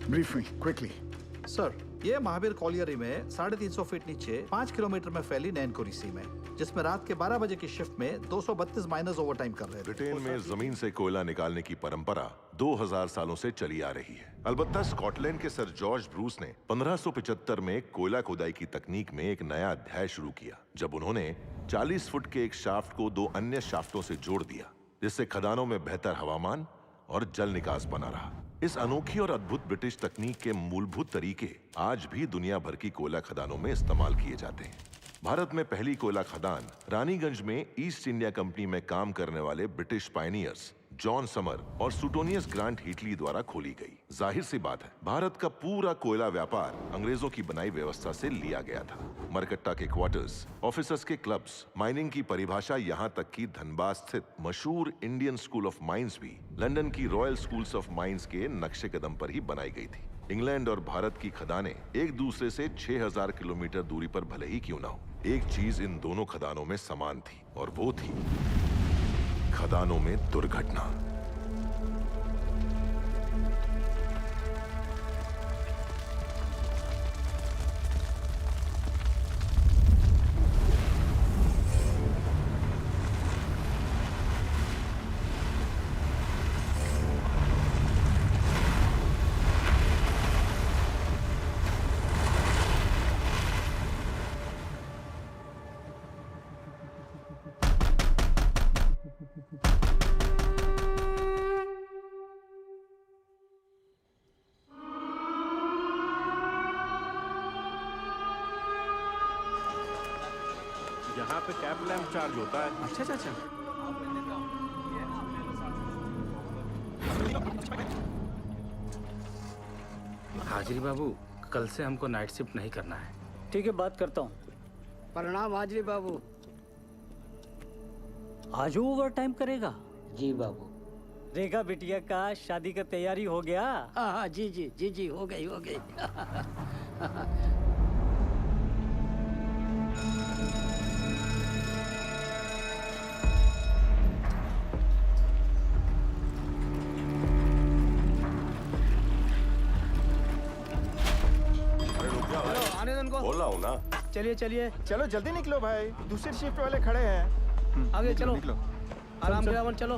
Brief me, quickly. Sir, ये महावीर कॉलियरी में 350 feet नीचे 5 किलोमीटर में फैली नैनकुरी सी में, जिसमें रात के 12 बजे की शिफ्ट में 232 माइनर्स ओवरटाइम कर रहे थे। ब्रिटेन में जमीन से कोयला निकालने की परंपरा 2000 सालों से चली आ रही है। अलबत्ता स्कॉटलैंड के सर जॉर्ज ब्रूस ने 1575 में कोयला खुदाई की तकनीक में एक नया अध्याय शुरू किया, जब उन्होंने 40 फुट के एक शाफ्ट को 2 अन्य शाफ्टों से जोड़ दिया, जिससे खदानों में बेहतर हवामान और जल निकास बना रहा। इस अनोखी और अद्भुत ब्रिटिश तकनीक के मूलभूत तरीके आज भी दुनिया भर की कोयला खदानों में इस्तेमाल किए जाते हैं। भारत में पहली कोयला खदान रानीगंज में ईस्ट इंडिया कंपनी में काम करने वाले ब्रिटिश पायनियर्स जॉन समर और सुटोनियस ग्रांट हीटली द्वारा खोली गई। जाहिर सी बात है, भारत का पूरा कोयला व्यापार अंग्रेजों की बनाई व्यवस्था से लिया गया था। मरकट्टा के क्वार्टर्स, ऑफिसर्स के क्लब्स, माइनिंग की परिभाषा, यहाँ तक कि धनबाद स्थित मशहूर इंडियन स्कूल ऑफ माइंस भी लंदन की रॉयल स्कूल्स ऑफ माइंस के नक्शे कदम पर ही बनाई गई थी। इंग्लैंड और भारत की खदानें एक दूसरे से 6000 किलोमीटर दूरी पर भले ही क्यों ना हो, एक चीज इन दोनों खदानों में समान थी, और वो थी खदानों में दुर्घटना। यहाँ पे कैब लैम्प चार्ज होता है। अच्छा अच्छा अच्छा। हाजिरी बाबू, कल से हमको नाइट शिफ्ट नहीं करना है। ठीक है, बात करता हूँ। प्रणाम हाजिरी बाबू। आज वो ओवर टाइम करेगा? जी बाबू। रेखा बिटिया का शादी का तैयारी हो गया? हाँ हाँ जी जी जी जी, हो गई हो गई। आने दो उनको। बोल रहा हूँ ना। चलिए चलिए, चलो जल्दी निकलो भाई, दूसरी शिफ्ट वाले खड़े हैं। आगे चलो, निकलो। आराम से अमन चलो।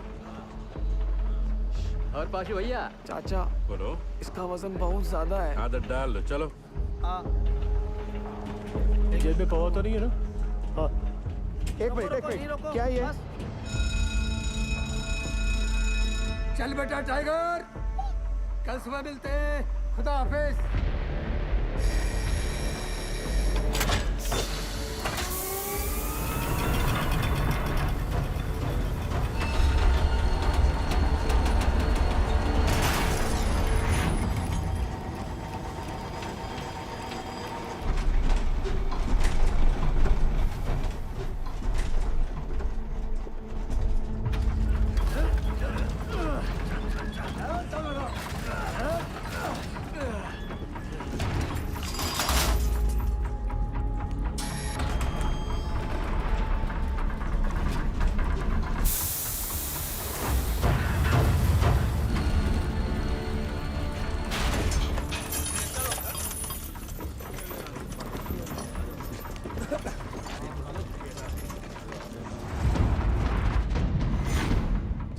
और पाशु भैया। चाचा, बोलो। इसका वजन बहुत ज्यादा है। आदत डाल लो, चलो। हाँ, जेब में पवा तो नहीं है ना? हाँ। एक मिनट, क्या ये? चल बेटा टाइगर, कल सुबह मिलते हैं। खुदा हाफिज।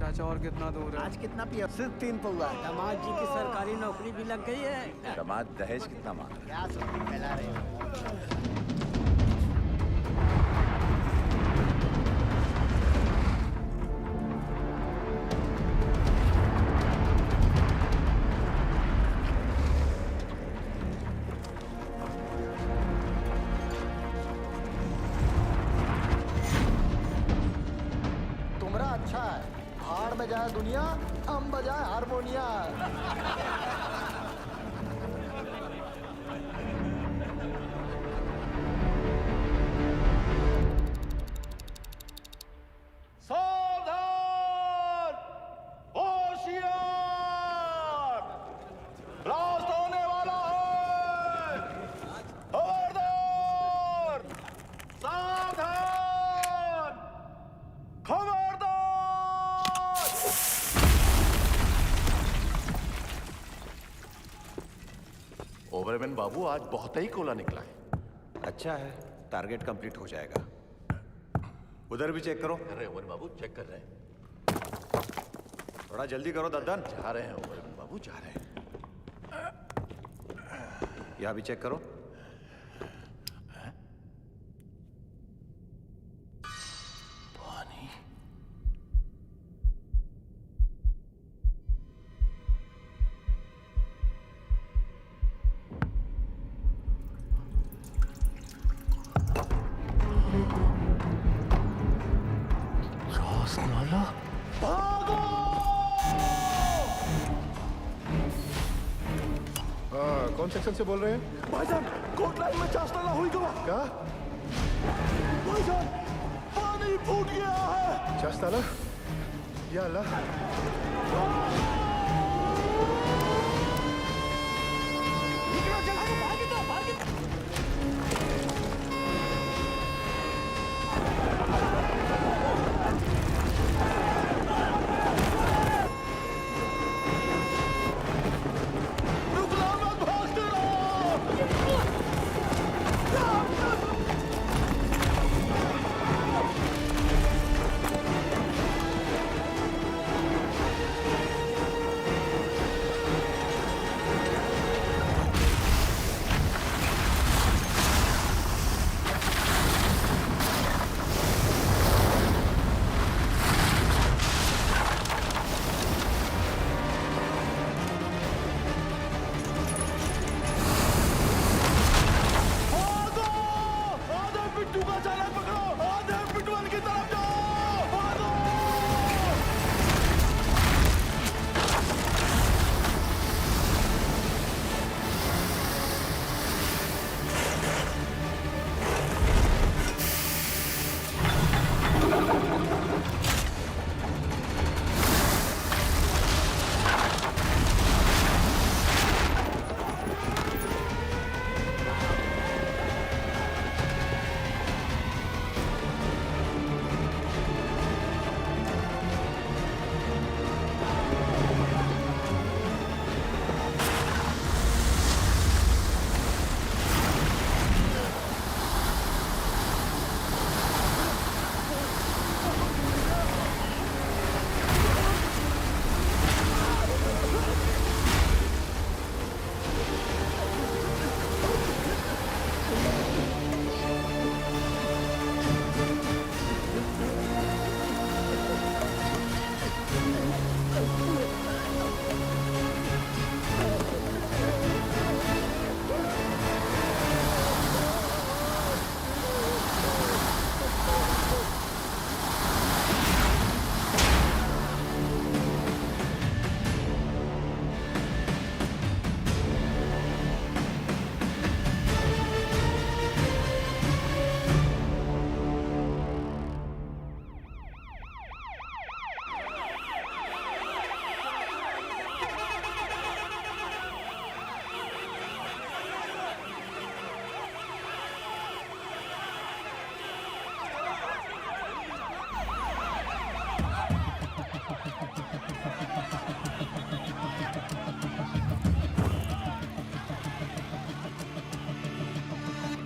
चाचा और कितना दूर है? आज कितना पिया? सिर्फ 3 पौवा। दामाद जी की सरकारी नौकरी भी लग गई है। दामाद दहेज कितना मांग रहा है? क्या सब फैला रहे हो? तुमरा अच्छा है, हार में जाए दुनिया, हम बजाए हारमोनिया। सावधान! होशियार! ब्लास्ट होने वाला है! खबरदार! सावधान! खबरदार! ओवरमैन बाबू आज बहुत ही कोला निकला है। अच्छा है, टारगेट कंप्लीट हो जाएगा। उधर भी चेक करो। कर रहे हैं ओवरमैन बाबू, चेक कर रहे हैं। थोड़ा जल्दी करो दद्दन। जा रहे हैं ओवरमैन बाबू, जा रहे हैं। यहाँ भी चेक करो। पानी। रॉसनाला। कौन सेक्शन से बोल रहे हैं? भाईजान कोट लाइन में चास्ताला हुई गवा। क्या? भाईजान पानी फूट गया है। चास्ताला? या अल्लाह।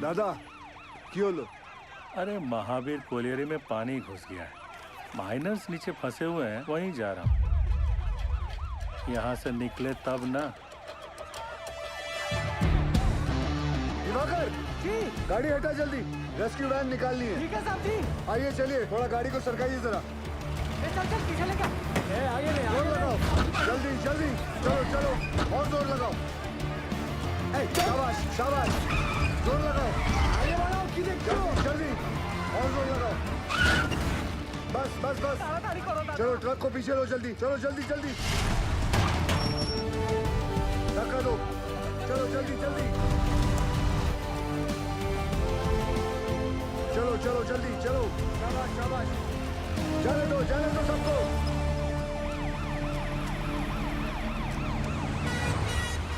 दादा क्यों लो? अरे महावीर कोलियरी में पानी घुस गया है। माइनर्स नीचे फंसे हुए हैं, वहीं जा रहा हूँ। यहाँ से निकले तब ना। दिवाकर जी, गाड़ी हटा जल्दी, रेस्क्यू वैन निकालनी है। ठीक है साहब जी। आइए चलिए, थोड़ा गाड़ी को सरकाइए जरा। चल चल पीछे लेकर। आगे ले जोर लगाओ, जल्दी जल्दी, चलो चलो, और जोर लगाओ। शाबाश शाबाश, जोर लगाओ, आगे बढ़ाओ, जल्दी जल्दी, और जोर लगाओ। बस बस बस, चलो ट्रक को पीछे लो, जल्दी चलो, जल्दी जल्दी, धक्का दो, चलो जल्दी जल्दी, चलो चलो जल्दी चलो, शाबाश शाबाश, जाने दो सबको।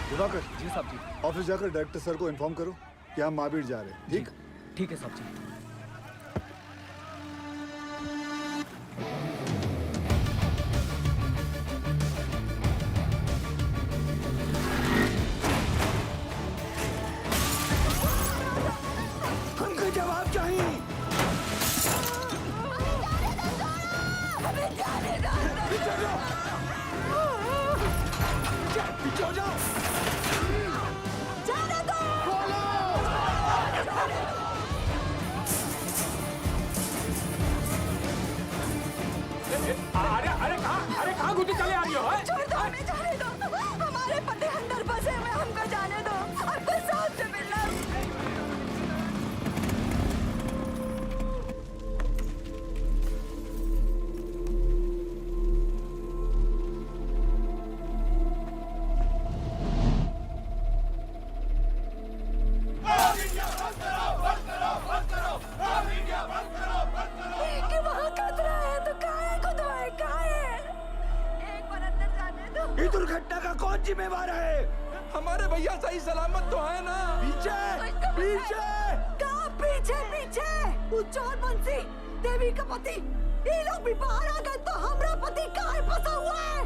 दिवाकर जी साहब जी, ऑफिस जाकर डायरेक्टर सर को इन्फॉर्म करो कि हम महावीर जा रहे हैं। ठीक? ठीक है साहब जी। अरे अरे कहाँ घुटी चले आ रही हो? छोड़ दो, हमें जाने दो। हमारे पति अंदर फंसे हुए, हमको जाने दो। हमको साहब से मिलना। कि वहाँ खतरा है तो कहाँ है खुद भाई, कहाँ है? एक बार अंदर जाने दो। ये दुर्घटना का कौन जिम्मेवार है? हमारे भैया सही सलामत तो है ना? पीछे पीछे कहाँ पीछे पीछे? वो चोर बंसी, देवी का पति, ये लोग भी बाहर आ गए तो हमारा पति कहाँ फंसा हुआ है?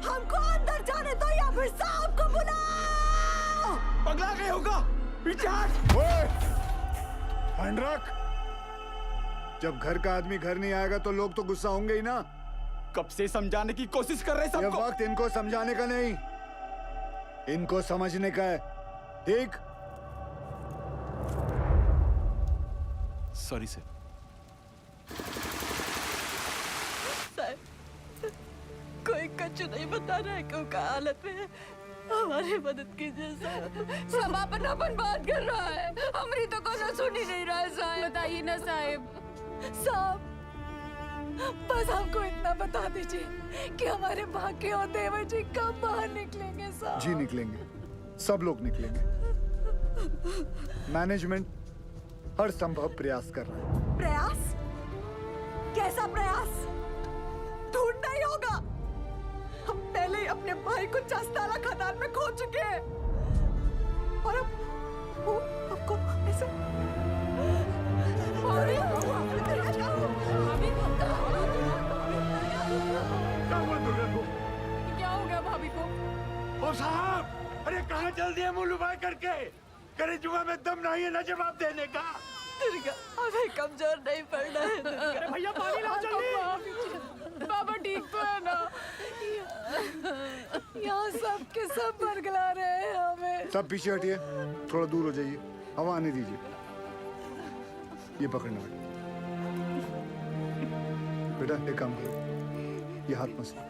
हमको अंदर जाने दो या फिर साहब को बुलाओ। पगला गए होगा। पीछे हट। हैंड रख। जब घर का आदमी घर नहीं आएगा तो लोग तो गुस्सा होंगे ही ना। कब से समझाने की कोशिश कर रहे ये सबको। वक्त इनको समझाने का नहीं, इनको समझने का है। ठीक? Sorry sir. कोई कच्चू नहीं बता रहा है क्यों का हालत में है। हमारी मदद कीजिए साहब। समापनापन बात कर रहा है, हमारी तो कोई सुन ही नहीं रहा है साहब। बताइए ना साहब। साहब बस हमको इतना बता दीजिए कि हमारे भाग्य और देवर जी कब बाहर निकलेंगे साहब। जी निकलेंगे, सब लोग निकलेंगे। मैनेजमेंट हर संभव प्रयास कर रहा है। प्रयास? कैसा प्रयास? ढूंढना ही होगा। हम पहले ही अपने भाई को चस्तारा खदान में खो चुके हैं और अब वो आपको ऐसे क्या हो गया भाभी को? ओ साहब, अरे कहाँ चल दिए मुंह लुभाए करके? करे जुआ में दम नहीं है ना जवाब देने का। दुर्गा, हमें कमजोर नहीं पड़ना है दुर्गा। भैया पानी लाओ जल्दी। बाबा ठीक तो है ना? यहाँ सब के सब बरगला रहे हैं हमें। सब पीछे हटिए, थोड़ा दूर हो जाइए, हवा आने दीजिए। ये पकड़ना बेटा, एक काम करो, ये हाथ मसलो।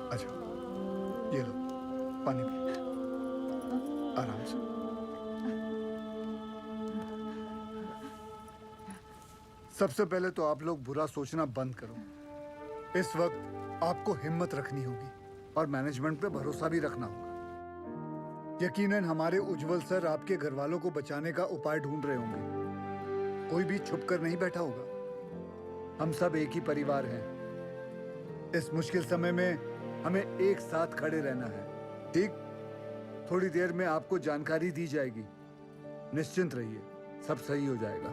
अच्छा, ये लो पानी पिए, आराम से। सबसे पहले तो आप लोग बुरा सोचना बंद करो। इस वक्त आपको हिम्मत रखनी होगी और मैनेजमेंट पे भरोसा भी रखना होगा। यकीनन हमारे उज्जवल सर आपके घर वालों को बचाने का उपाय ढूंढ रहे होंगे। कोई भी छुप कर नहीं बैठा होगा। हम सब एक ही परिवार हैं। इस मुश्किल समय में हमें एक साथ खड़े रहना है। ठीक? थोड़ी देर में आपको जानकारी दी जाएगी। निश्चिंत रहिए, सब सही हो जाएगा।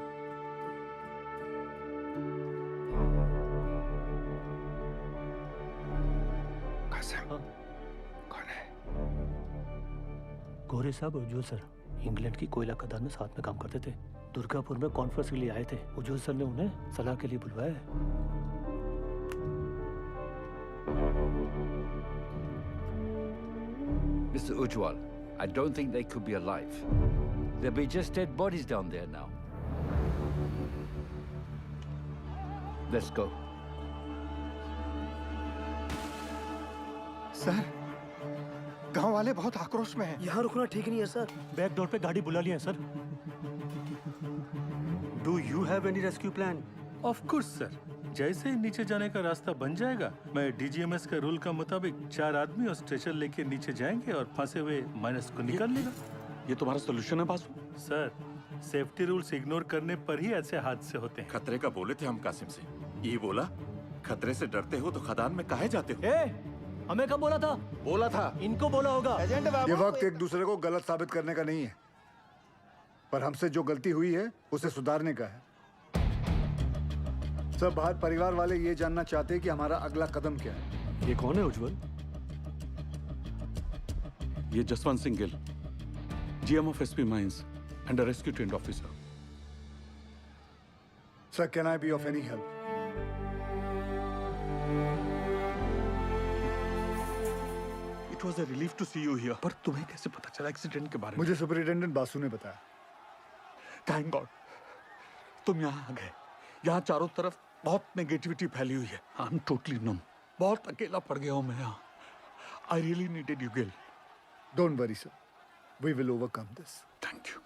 कौन है? गोरे साहब उज्जवल सर इंग्लैंड की कोयला खदान में साथ में काम करते थे। दुर्गापुर में कॉन्फ्रेंस के लिए आए थे। उज्जवल सर ने उन्हें सलाह के लिए बुलवाया है। Mr. Ujwal, I don't think they could be alive. There'll be just dead bodies down there now. Let's go. Sir, गांव वाले बहुत आक्रोश में हैं। यहाँ रुकना ठीक नहीं है सर। बैक डोर पे गाड़ी बुला लिया है sir. Do you have any rescue plan? Of course sir. जैसे ही नीचे जाने का रास्ता बन जाएगा, मैं डीजीएमएस के रूल का मुताबिक 4 आदमी और स्ट्रेचर लेके नीचे जाएंगे और फंसे हुए माइनस को निकाल लेगा। ये तुम्हारा सोल्यूशन है Basu? Sir, safety rules ignore करने पर ही ऐसे हादसे होते हैं। खतरे का बोले थे हम कासिम से। ये बोला, खतरे से डरते हो तो खदान में काहे जाते हो? हमें कब बोला था? बोला था। इनको बोला होगा। ये वक्त एक दूसरे को गलत साबित करने का नहीं है, पर हमसे जो गलती हुई है उसे सुधारने का है। सब बाहर परिवार वाले ये जानना चाहते हैं कि हमारा अगला कदम क्या है। ये कौन है उज्जवल? ये Jaswant Singh Gill, GM of SP mines and rescue trained officer. Sir, can I be of any help? It was a relief to see you here. पर तुम्हें कैसे पता चला एक्सीडेंट के बारे में? मुझे सुपरिटेंडेंट बासु ने बताया। थैंक गॉड तुम यहाँ आ गए। यहाँ चारों तरफ बहुत नेगेटिविटी फैली हुई है। I am totally numb. बहुत अकेला पड़ गया हूँ मैं यहाँ। I really needed you Gill. Don't worry sir, we will overcome this. Thank you.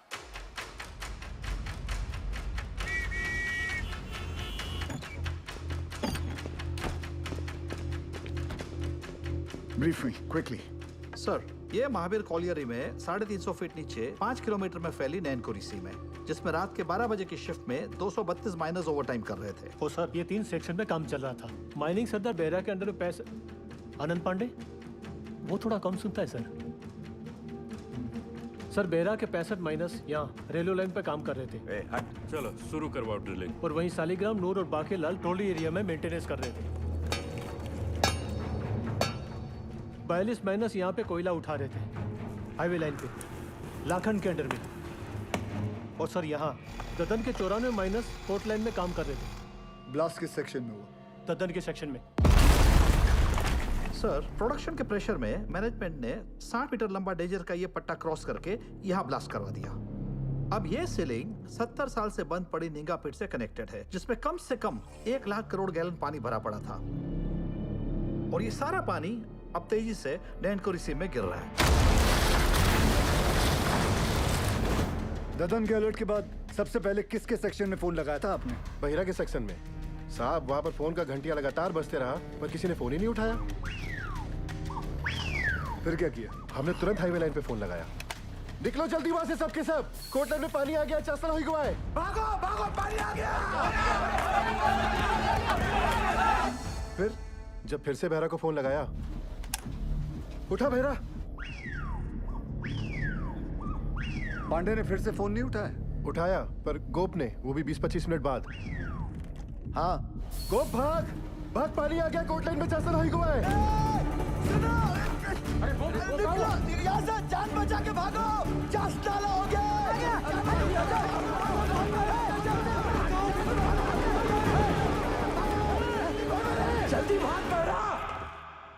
Brief me quickly. Sir, ये महावीर कॉलियरी में 350 फीट नीचे 5 किलोमीटर में फैली नैनकुरी सीम है, जिसमें रात के 12 बजे की शिफ्ट में 232 माइनर्स ओवरटाइम कर रहे थे। ओ सर, ये 3 सेक्शन में काम चल रहा था। माइनिंग सरदार बेहरा के अंडर में पैसे आनंद पांडे वो थोड़ा कम सुनता है सर बेहरा के 65 माइनस यहाँ रेलवे लाइन पे काम कर रहे थे। चलो शुरू करवाओ ड्रिलिंग। और वहीं सालीग्राम, नूर और बाकी लाल ट्रोली एरिया में मेंटेनेंस कर रहे थे। 42 माइनस यहाँ पे कोयला उठा रहे थे हाईवे लाइन पे लाखन के अंडर में। और सर यहाँ ददन के 94 माइनस पोर्ट लाइन में काम कर रहे थे। ब्लास्ट किस सेक्शन में हुआ? ददन के सेक्शन में। सर, प्रोडक्शन के प्रेशर में मैनेजमेंट ने 60 मीटर लंबा डेजर का ये पट्टा क्रॉस करके यहाँ ब्लास्ट करवा दिया। अब ये सीलिंग 70 साल से बंद पड़ी नींगा पिट से कनेक्टेड है, जिसमें कम से कम 1 लाख करोड़ गैलन पानी भरा पड़ा था। और ये सारा पानी अब तेजी से नैनकुरी सीम में गिर रहा है। ददन के अलर्ट के बाद सबसे पहले किसके सेक्शन में फोन लगाया था आपने? बहिरा के सेक्शन में। साहब, वहाँ पर फोन का घंटियां लगातार बजते रहा, पर किसी ने फोन ही नहीं उठाया। फिर क्या किया? हमने तुरंत हाईवे लाइन पे फोन लगाया। निकलो जल्दी वहाँ से सब के सब। कोर्ट लाइन में पानी आ गया, चासल हुई गुआ है। भागो भागो, पानी आ गया। फिर जब फिर से बहरा को फोन लगाया, उठा बहरा। पांडे ने फिर से फोन नहीं उठाया? उठाया, पर गोप ने, वो भी 20-25 मिनट बाद। हाँ, गोप भाग भाग, पानी आ गया, कोर्ट लाइन में चासल हुई गुआ है। यहाँ से जान बचा के भागो, चास्ताला हो गया। जल्दी भाग बहरा।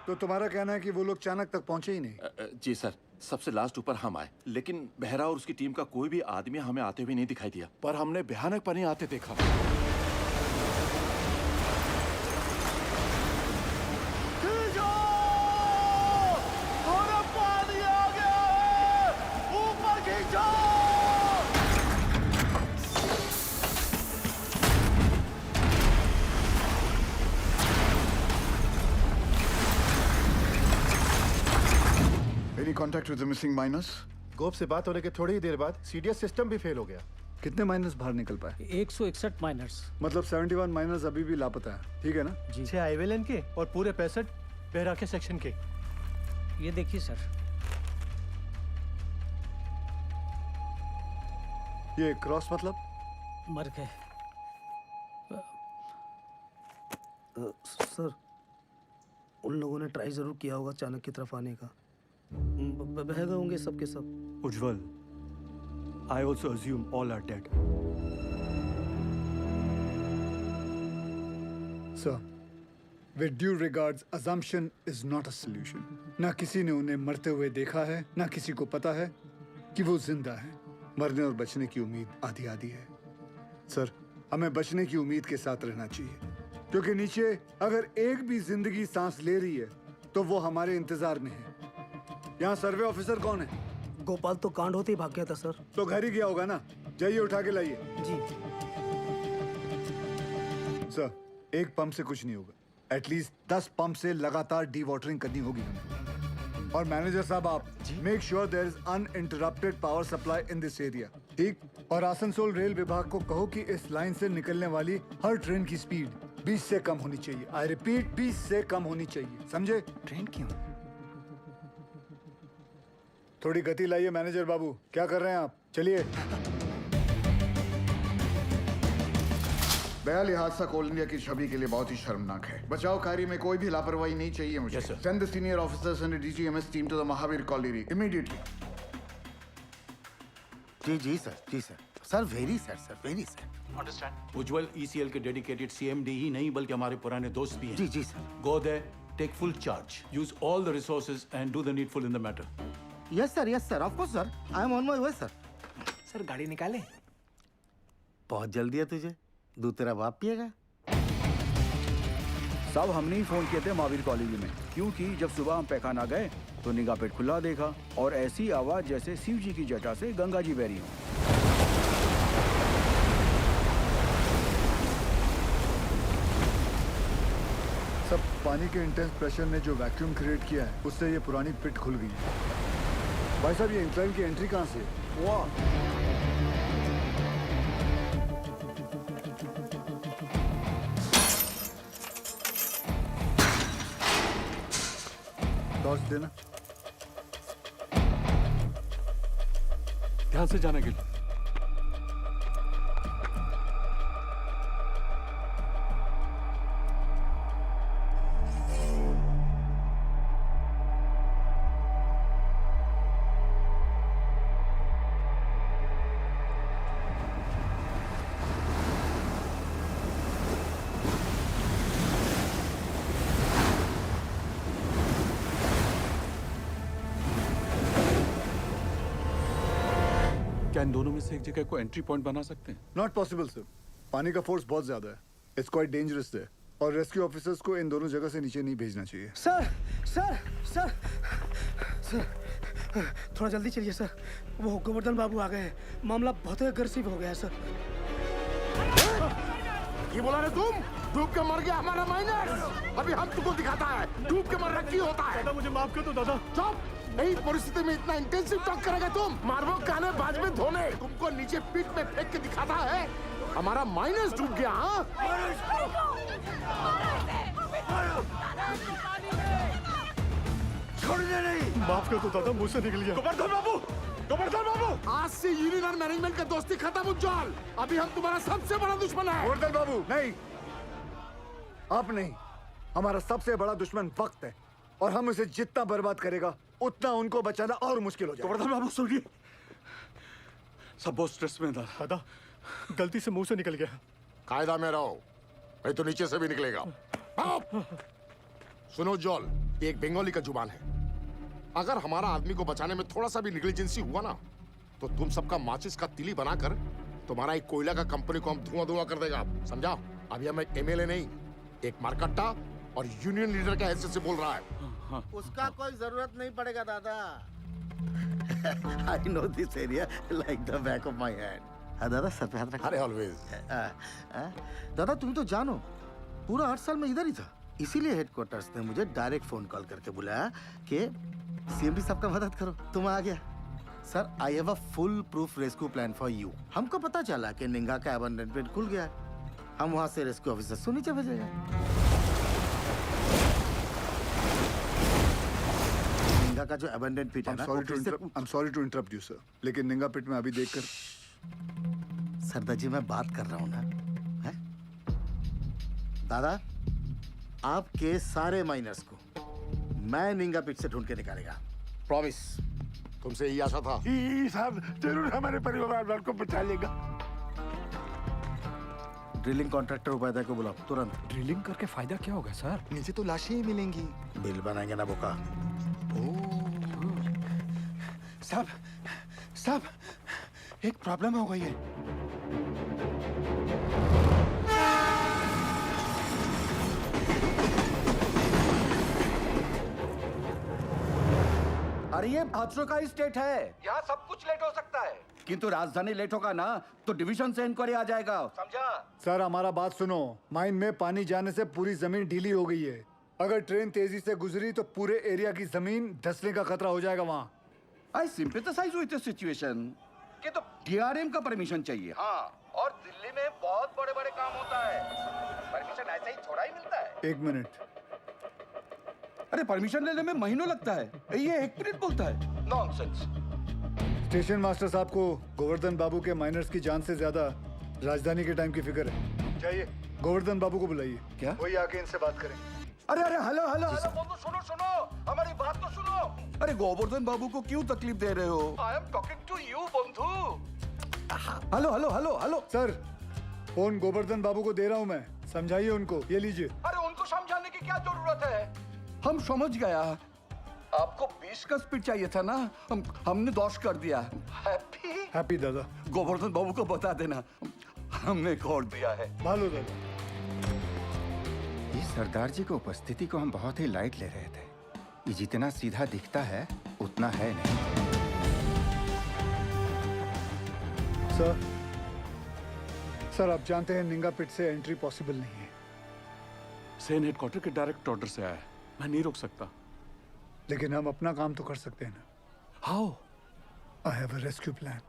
तो तुम्हारा कहना है कि वो लोग चाणक तक पहुंचे ही नहीं? जी सर, सबसे लास्ट ऊपर हम आए, लेकिन बहरा और उसकी टीम का कोई भी आदमी हमें आते हुए नहीं दिखाई दिया। पर हमने भयानक पानी आते देखा। Any contact with the missing miners? गोप से बात होने के थोड़ी ही देर बाद सीडीएस सिस्टम भी फेल हो गया। कितने माइनर्स बाहर निकल पाए? 161 माइनर्स। मतलब 71 माइनर्स अभी भी लापता है, ठीक है ना? जी। 6 हाईवे लाइन के और पूरे 65 बेहरा के सेक्शन के। ये देखिए सर। ये क्रॉस मतलब? मर गए। सर, उन लोगों ने ट्राई जरूर किया होगा चाणक की तरफ आने का। बह गए होंगे सबके सब। उज्जवल, I also assume all are dead. Sir, with due regards, assumption is not a solution. ना किसी ने उन्हें मरते हुए देखा है, ना किसी को पता है कि वो जिंदा है। मरने और बचने की उम्मीद आधी आधी है। सर, हमें बचने की उम्मीद के साथ रहना चाहिए, क्योंकि नीचे अगर एक भी जिंदगी सांस ले रही है तो वो हमारे इंतजार में है। यहाँ सर्वे ऑफिसर कौन है? गोपाल तो कांड होते ही भाग गया था सर। तो घर ही गया होगा ना? जाइए उठा के लाइए। जी। सर, एक पंप से कुछ नहीं होगा। एटलीस्ट 10 पंप से लगातार डी वाटरिंग करनी होगी हमें। और मैनेजर साहब, आप make sure there is uninterrupted power supply in this area, ठीक? और आसनसोल रेल विभाग को कहो कि इस लाइन से निकलने वाली हर ट्रेन की स्पीड 20 से कम होनी चाहिए। आई रिपीट, 20 से कम होनी चाहिए, समझे? ट्रेन क्यों? थोड़ी गति लाइए मैनेजर बाबू। क्या कर रहे हैं आप? चलिए। बयाली हादसा कोल इंडिया की छवि के लिए बहुत ही शर्मनाक है। बचाव कार्य में कोई भी लापरवाही नहीं चाहिए मुझे। Send the senior officers and DGMS team to the Mahavir colony immediately. जी सर, जी sir. Sir very sir. Understand. Ujjwal ECL के डेडिकेटेड सीएमडी ही नहीं बल्कि हमारे पुराने दोस्त भी हैं। जी sir. Go there, take full charge. Use all the resources and do the needful in the matter. Yes sir of course sir I am on my way sir. Sir गाड़ी निकाले। बहुत जल्दी है तुझे, दूध तेरा बाप पिएगा। साहब हमने ही फोन किए थे महावीर कॉलेज में, क्योंकि जब सुबह हम पैखाना गए तो निगाह पेट खुला देखा और ऐसी आवाज जैसे शिव जी की जटा से गंगा जी बह रही हो। सब पानी के इंटेंस प्रेशर ने जो वैक्यूम क्रिएट किया है उससे ये पुरानी पिट खुल गई है। भाई साहब ये इंक्लाइन की एंट्री कहाँ से है? वाह, टॉर्च देना। ध्यान से जाना गिल। क्या इन दोनों में से एक जगह को एंट्री पॉइंट बना सकते हैं? नॉट पॉसिबल सर, पानी का फोर्स बहुत ज्यादा है। इट्स क्वाइट डेंजरस है और रेस्क्यू ऑफिसर्स को इन दोनों जगह से नीचे नहीं भेजना चाहिए। सर सर सर सर थोड़ा जल्दी चलिए सर, वो गोवर्धन बाबू आ गए हैं, मामला बहुत अग्रेसिव हो गया है सर। ये बोला रे तुम, डूब के मर गया हमारा माइनर। अभी हम तुमको दिखाता है डूब के मरना क्यों होता है। दादा मुझे माफ कर दो दादा। चुप, यही परिस्थिति में इतना इंटेंसिव टॉक करेगा तुम? मारबो काने बाज में धोने, तुमको नीचे पीठ में फेंक के दिखाता है हमारा माइनस डूब गया। हाँ छोड़ने नहीं। माफ कर दो दादा, मुझसे निकल गया। गोवर्धन बाबू, गोवर्धन बाबू, आज से यूनियन और मैनेजमेंट का दोस्ती खत्म उज्जवल। अभी हम तुम्हारा सबसे बड़ा दुश्मन है। गोवर्धन बाबू नहीं, आप नहीं, हमारा सबसे बड़ा दुश्मन वक्त है और हम उसे जितना बर्बाद करेगा उतना उनको बचाना और मुश्किल हो जाएगा। गोवर्धन बाबू सुनिए, सब बहुत स्ट्रेस में था। दादा गलती से मुंह से निकल गया। कायदा में रहो, नहीं तो नीचे से भी निकलेगा। सुनो जॉल, ये एक बंगाली का जुबान है। अगर हमारा आदमी को बचाने में थोड़ा सा भी निग्लिजेंसी हुआ ना, तो तुम सबका माचिस का तिली बनाकर तुम्हारा एक कोयला का कंपनी को हम धुआं धुआं कर देगा, समझा? अभी हम एक एमएलए नहीं, एक मारकट्टा और यूनियन लीडर का हैसियत से बोल रहा है। उसका कोई जरूरत नहीं पड़ेगा दादा। I know this area like the back of my hand. हाँ दादा, सर पे हाथ रखो। अरे ऑलवेज। दादा तुम तो जानो, पूरा 8 साल में इधर ही था, इसीलिए हेडक्वार्टर्स ने मुझे डायरेक्ट फोन कॉल करके बुलाया कि सीएमडी साहब का मदद करो। तुम आ गया sir. I have a full proof rescue plan for you. हमको पता चला कि निंगा का अबंडनमेंट खुल गया है, हम वहां से रेस्क्यू ऑफिसर को नीचे भेजेगा। निंगा का जो अबंडन पिट है ना, I'm sorry to interrupt you, sir. लेकिन निंगा पिट में अभी देखकर सरदार जी मैं बात कर रहा हूँ ना, है? दादा आपके सारे माइनर्स को मैं निंगा पिट से ढूंढ के निकालेगा, प्रॉमिस। तुमसे यही आशा था। साहब जरूर हमारे परिवार वालों को बचा लेगा। ड्रिलिंग कॉन्ट्रैक्टर उपाध्याय को बुलाओ तुरंत। ड्रिलिंग करके फायदा क्या होगा सर? नीचे तो लाशें ही मिलेंगी। बिल बनाएंगे ना बोका। साहब साहब एक प्रॉब्लम हो गई है। अरे ये हादसों का स्टेट है, यहाँ सब कुछ लेट हो सकता है, किंतु राजधानी लेट होगा ना तो डिवीजन से इंक्वायरी आ जाएगा, समझा? सर हमारा बात सुनो, माइन में पानी जाने से पूरी जमीन ढीली हो गई है। अगर ट्रेन तेजी से गुजरी तो पूरे एरिया की जमीन धंसने का खतरा हो जाएगा वहाँ। आई सिंपैथाइज विद द सिचुएशन कि तो डीआरएम का परमिशन चाहिए। हाँ, और दिल्ली में बहुत बड़े बड़े काम होता है, परमिशन ऐसे ही थोड़ा ही मिलता है। 1 मिनट। अरे परमिशन लेने में महीनों लगता है, ये 1 मिनट बोलता है, नॉनसेंस। स्टेशन मास्टर साहब को गोवर्धन बाबू के माइनर्स की जान से ज्यादा राजधानी के टाइम की फिक्र है। चाहिए गोवर्धन बाबू को बुलाइए। क्या? वही आके इनसे बात करें। अरे अरे हेलो हेलो हेलो बंधु, सुनो सुनो, हमारी बात तो सुनो। अरे गोवर्धन बाबू को क्यों तकलीफ दे रहे हो? I am talking to you बंधु। Hello hello hello hello sir, phone Govardhan babu को दे रहा हूँ मैं, समझाइए उनको। ये लीजिए। अरे उनको समझाने की क्या जरूरत है? हम समझ गया। आपको 20 का स्पीड चाहिए था ना, हमने 10 कर दिया। हैप्पी हैप्पी दादा। गोवर्धन बाबू को बता देना हमने खोल दिया है। भालो दादा। इस सरदार जी की उपस्थिति को हम बहुत ही लाइट ले रहे थे। ये जितना सीधा दिखता है उतना है नहीं। सर आप जानते हैं निंगा पिट से एंट्री पॉसिबल नहीं है। सेन हेडक्वार्टर के डायरेक्ट ऑर्डर से आया है, मैं नहीं रोक सकता। लेकिन हम अपना काम तो कर सकते हैं ना। How? I have a rescue plan.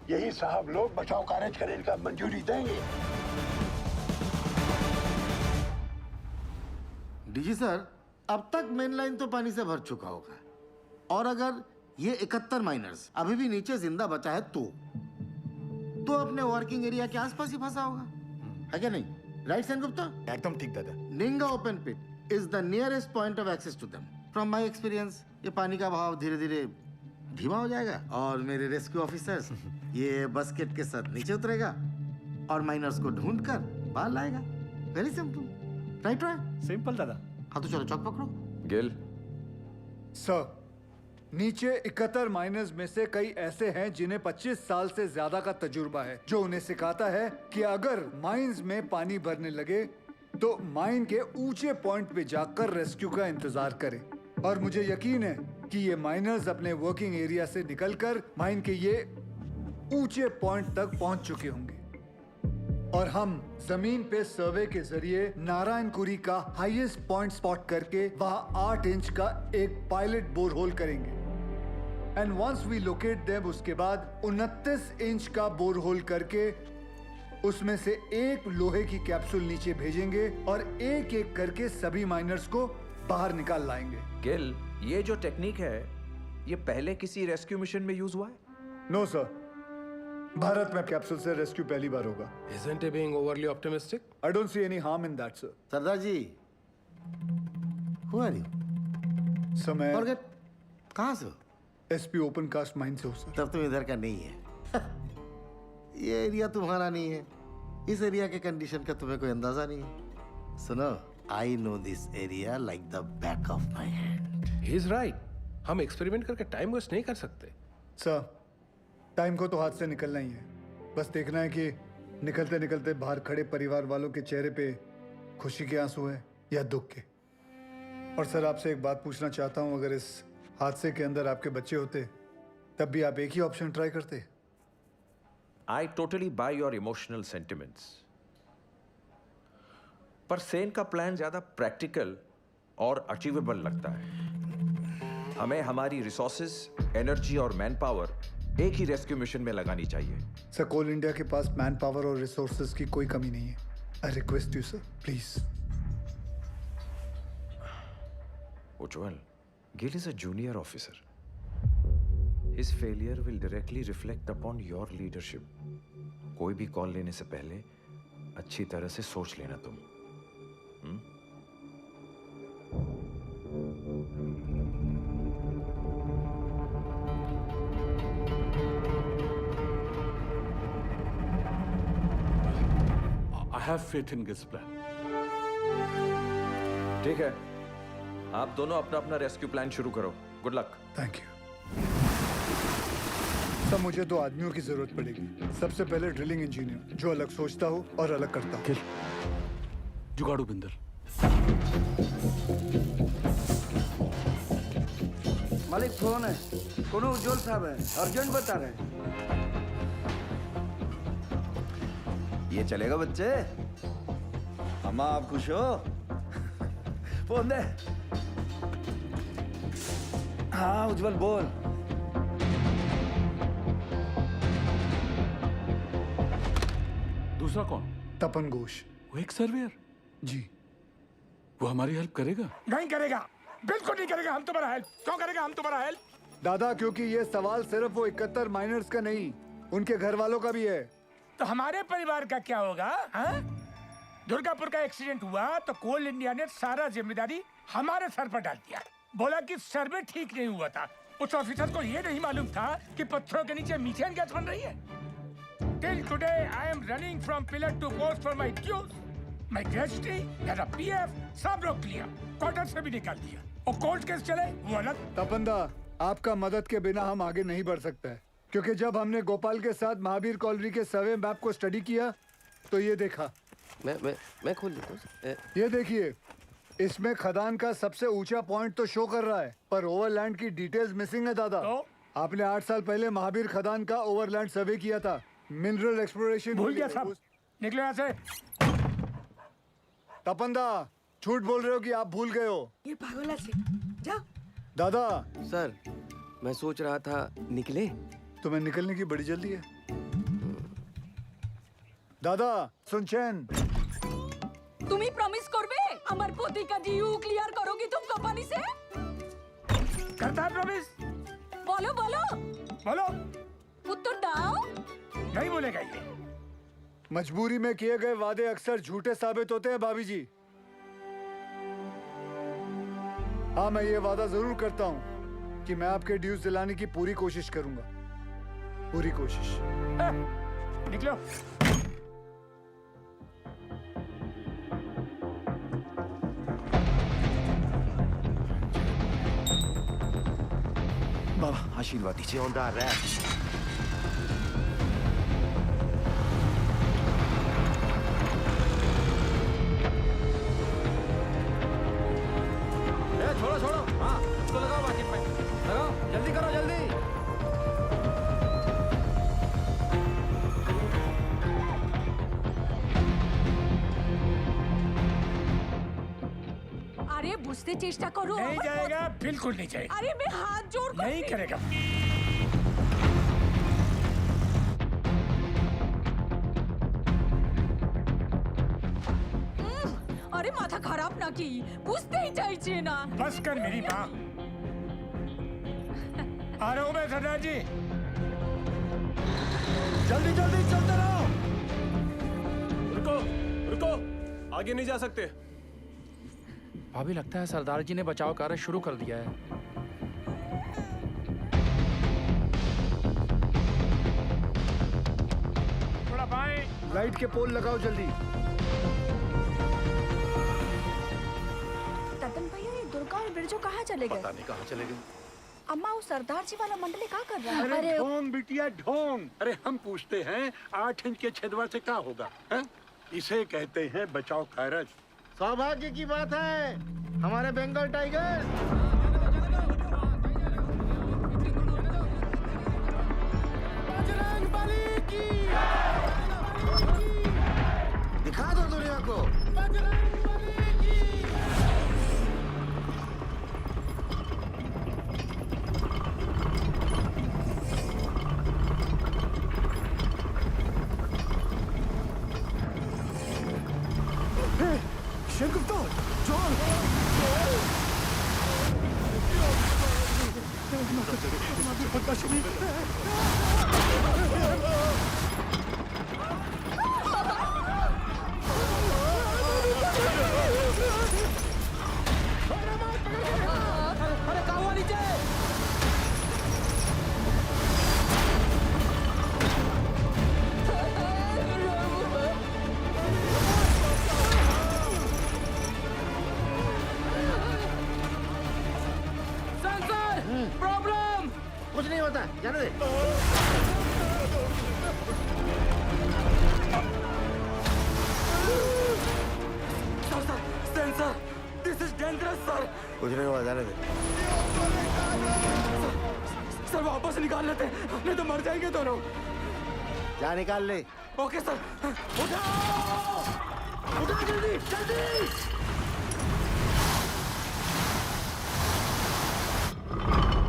यही साहब लोग बचाव कार्य करने का मंजूरी देंगे। डीजी सर, अब तक मेन लाइन तो पानी से भर चुका होगा, और अगर ये 71 माइनर्स अभी भी नीचे जिंदा बचा है तो अपने वर्किंग एरिया के आसपास ही फंसा होगा, है क्या नहीं? राइट सेन गुप्ता? एकदम ठीक दादा। Ninga open pit is the nearest point of access to them. From my experience ये पानी का बहाव धीरे धीरे धीमा हो जाएगा और मेरे रेस्क्यू ऑफिसर्स ये बस्केट के साथ नीचे उतरेगा और माइनर्स को ढूंढकर बाहर लाएगा। Very simple, right? सिंपल दादा। हाँ तो चलो चौक पकड़ो। गिल सर, नीचे 71 माइनर्स में से कई ऐसे हैं जिन्हें 25 साल से ज्यादा का तजुर्बा है, जो उन्हें सिखाता है कि अगर माइंस में पानी भरने लगे तो माइन के ऊंचे पॉइंट पे जाकर रेस्क्यू का इंतजार करें। और मुझे यकीन है कि ये माइनर्स अपने वर्किंग एरिया से निकलकर माइन के ये ऊंचे पॉइंट तक पहुंच चुके होंगे और हम जमीन पे सर्वे के जरिए नारायणपुरी का हाईएस्ट पॉइंट स्पॉट करके वहां 8 इंच का एक पायलट बोरहोल करेंगे। And once we locate them, उसके बाद 29 इंच का बोरहोल करके उसमें से एक लोहे की कैप्सूल नीचे भेजेंगे और एक एक करके सभी माइनर्स को बाहर निकाल लाएंगे। गिल, ये जो टेक्निक है ये पहले किसी रेस्क्यू मिशन में यूज हुआ है? नो सर, भारत में कैप्सूल से रेस्क्यू पहली बार होगा। Isn't he being overly optimistic? I don't see any harm in that, sir. सरदार जी, who are you? सर मैं Forget, कहाँ से? एसपी ओपन कास्ट माइन से हूँ सर। तब तुम इधर का नहीं है। ये एरिया तुम्हारा नहीं है। इस एरिया के कंडीशन का तुम्हें कोई अंदाजा नहीं है। सुनो, I know this area like the back of my hand. He's right. हम एक्सपेरिमेंट करके टाइम वेस्ट नहीं कर सकते। सर, टाइम को तो हाथ से निकलना ही है। बस देखना है कि निकलते निकलते बाहर खड़े परिवार वालों के चेहरे पे खुशी के आंसू है या दुख के। और सर आपसे एक बात पूछना चाहता हूँ, अगर इस हादसे के अंदर आपके बच्चे होते तब भी आप एक ही ऑप्शन ट्राई करते? I totally buy your emotional sentiments. पर सेन का प्लान ज्यादा प्रैक्टिकल और अचीवेबल लगता है। हमें हमारी रिसोर्सेज, एनर्जी और मैन पावर एक ही रेस्क्यू मिशन में लगानी चाहिए। सर, कोल इंडिया के पास मैन पावर और रिसोर्सेज की कोई कमी नहीं है। I request you sir, please. Ujjwal, Gill is a junior officer. His failure will directly reflect upon your leadership. कोई भी कॉल लेने से पहले अच्छी तरह से सोच लेना तुम। I have faith in Gil's plan. ठीक है, आप दोनों अपना अपना रेस्क्यू प्लान शुरू करो। Good luck. Thank you. सब मुझे 2 आदमियों की जरूरत पड़ेगी। सबसे पहले ड्रिलिंग इंजीनियर, जो अलग सोचता हो और अलग करता हो। जुगाड़ू बिंदर। मालिक फोन है, कोनो उज्जवल साहब है, अर्जेंट बता रहे। ये चलेगा बच्चे? अम्मा आप खुश हो? फोन दे। हाँ उज्जवल बोल। दूसरा कौन? तपन घोष। वो एक सर्वेयर। जी। वो हमारी हेल्प करेगा? नहीं करेगा, बिल्कुल नहीं करेगा। हम तुम्हारा हेल्प क्यों करेगा? हम तुम्हारा हेल्प दादा, क्योंकि ये सवाल सिर्फ वो 71 माइनर्स का नहीं, उनके घर वालों का भी है। तो हमारे परिवार का क्या होगा? हाँ? दुर्गापुर का एक्सीडेंट हुआ तो कोल इंडिया ने सारा जिम्मेदारी हमारे सर पर डाल दिया। बोला कि सर्वे ठीक नहीं हुआ था। उस ऑफिसर को ये नहीं मालूम था कि पत्थरों के नीचे मीथेन गैस बन रही है। Till today I am running from pillar to post for my dues. My gratuity, मेरा PF सब रोक लिया, क्वार्टर से भी निकाल दिया। और कोर्ट केस चले वो अलग। तपंदा, आपका मदद के बिना हम आगे नहीं बढ़ सकते हैं, क्योंकि जब हमने गोपाल के साथ महावीर कॉलोनी के सर्वे मैप को स्टडी किया तो ये देखा। मैं खोल देता हूँ। ये देखिए, इसमें खदान का सबसे ऊंचा पॉइंट तो शो कर रहा है, पर ओवरलैंड की डिटेल्स मिसिंग है दादा। आपने 8 साल पहले महावीर खदान का ओवरलैंड सर्वे किया था। मिनरल एक्सप्लोरेशन भूल गया साहब। निकलो यहाँ से। तपंदा, झूठ बोल रहे हो कि आप भूल गए हो? ये पागल से जा। दादा सर, मैं सोच रहा था निकले। तुम्हें निकलने की बड़ी जल्दी है। दादा सुनचैन, তুমি প্রমিস করবে আমার প্রতিকা ডিউ ক্লিয়ার করোगी तुम कंपनी से? करता है प्रॉमिस। बोलो बोलो बोलो। उत्तर दाओ। नहीं बोलेगा ये। मजबूरी में किए गए वादे अक्सर झूठे साबित होते हैं भाभी जी। हाँ, मैं ये वादा जरूर करता हूँ कि मैं आपके ड्यूज दिलाने की पूरी कोशिश करूंगा, पूरी कोशिश। निकलो। बाबा आशीर्वाद दीजिए। छोड़ो छोड़ो, हाँ इसको लगाओ, बाकी पे लगाओ, जल्दी करो जल्दी। अरे बुझते चेष्टा करो। नहीं जाएगा, बिल्कुल नहीं जाएगा। अरे मैं हाथ जोड़ कर नहीं करेगा। अरे माथा खराब ना की, बुझते ही चाहिए ना। बस कर मेरी माँ। आ रहा हूँ मैं सरदार जी। जल्दी जल्दी चलते रहो। रुको रुको, आगे नहीं जा सकते। भाभी, लगता है सरदार जी ने बचाव कार्य शुरू कर दिया है। थोड़ा बाएं। लाइट के पोल लगाओ जल्दी। ततन भैया, ये दुर्गा और बिरजू कहाँ चले गए? पता नहीं कहाँ चले गए। अम्मा, वो सरदार जी वाला मंडली क्या कर रहा है? अरे ढोंग बिटिया ढोंग। अरे हम पूछते हैं 8 इंच के छेदवा से क्या होगा? है? इसे कहते हैं बचाव कार्य। सौभाग्य की बात है, हमारे बंगाल टाइगर। बजरंगबली की। दिखा दो दुनिया को। बजरंगबली की। शेरगुप्ता, जॉन। अरे कहाँ हुआ नीचे? प्रॉब्लम कुछ नहीं होता, जाने दे। सेंसर, दिस इज डेंजरस सर। कुछ नहीं हुआ, जाने दे। सर वापस निकाल लेते हैं, नहीं तो मर जाएंगे दोनों। जा निकाल ले। Okay sir. उठाओ, उठाओ जल्दी जल्दी।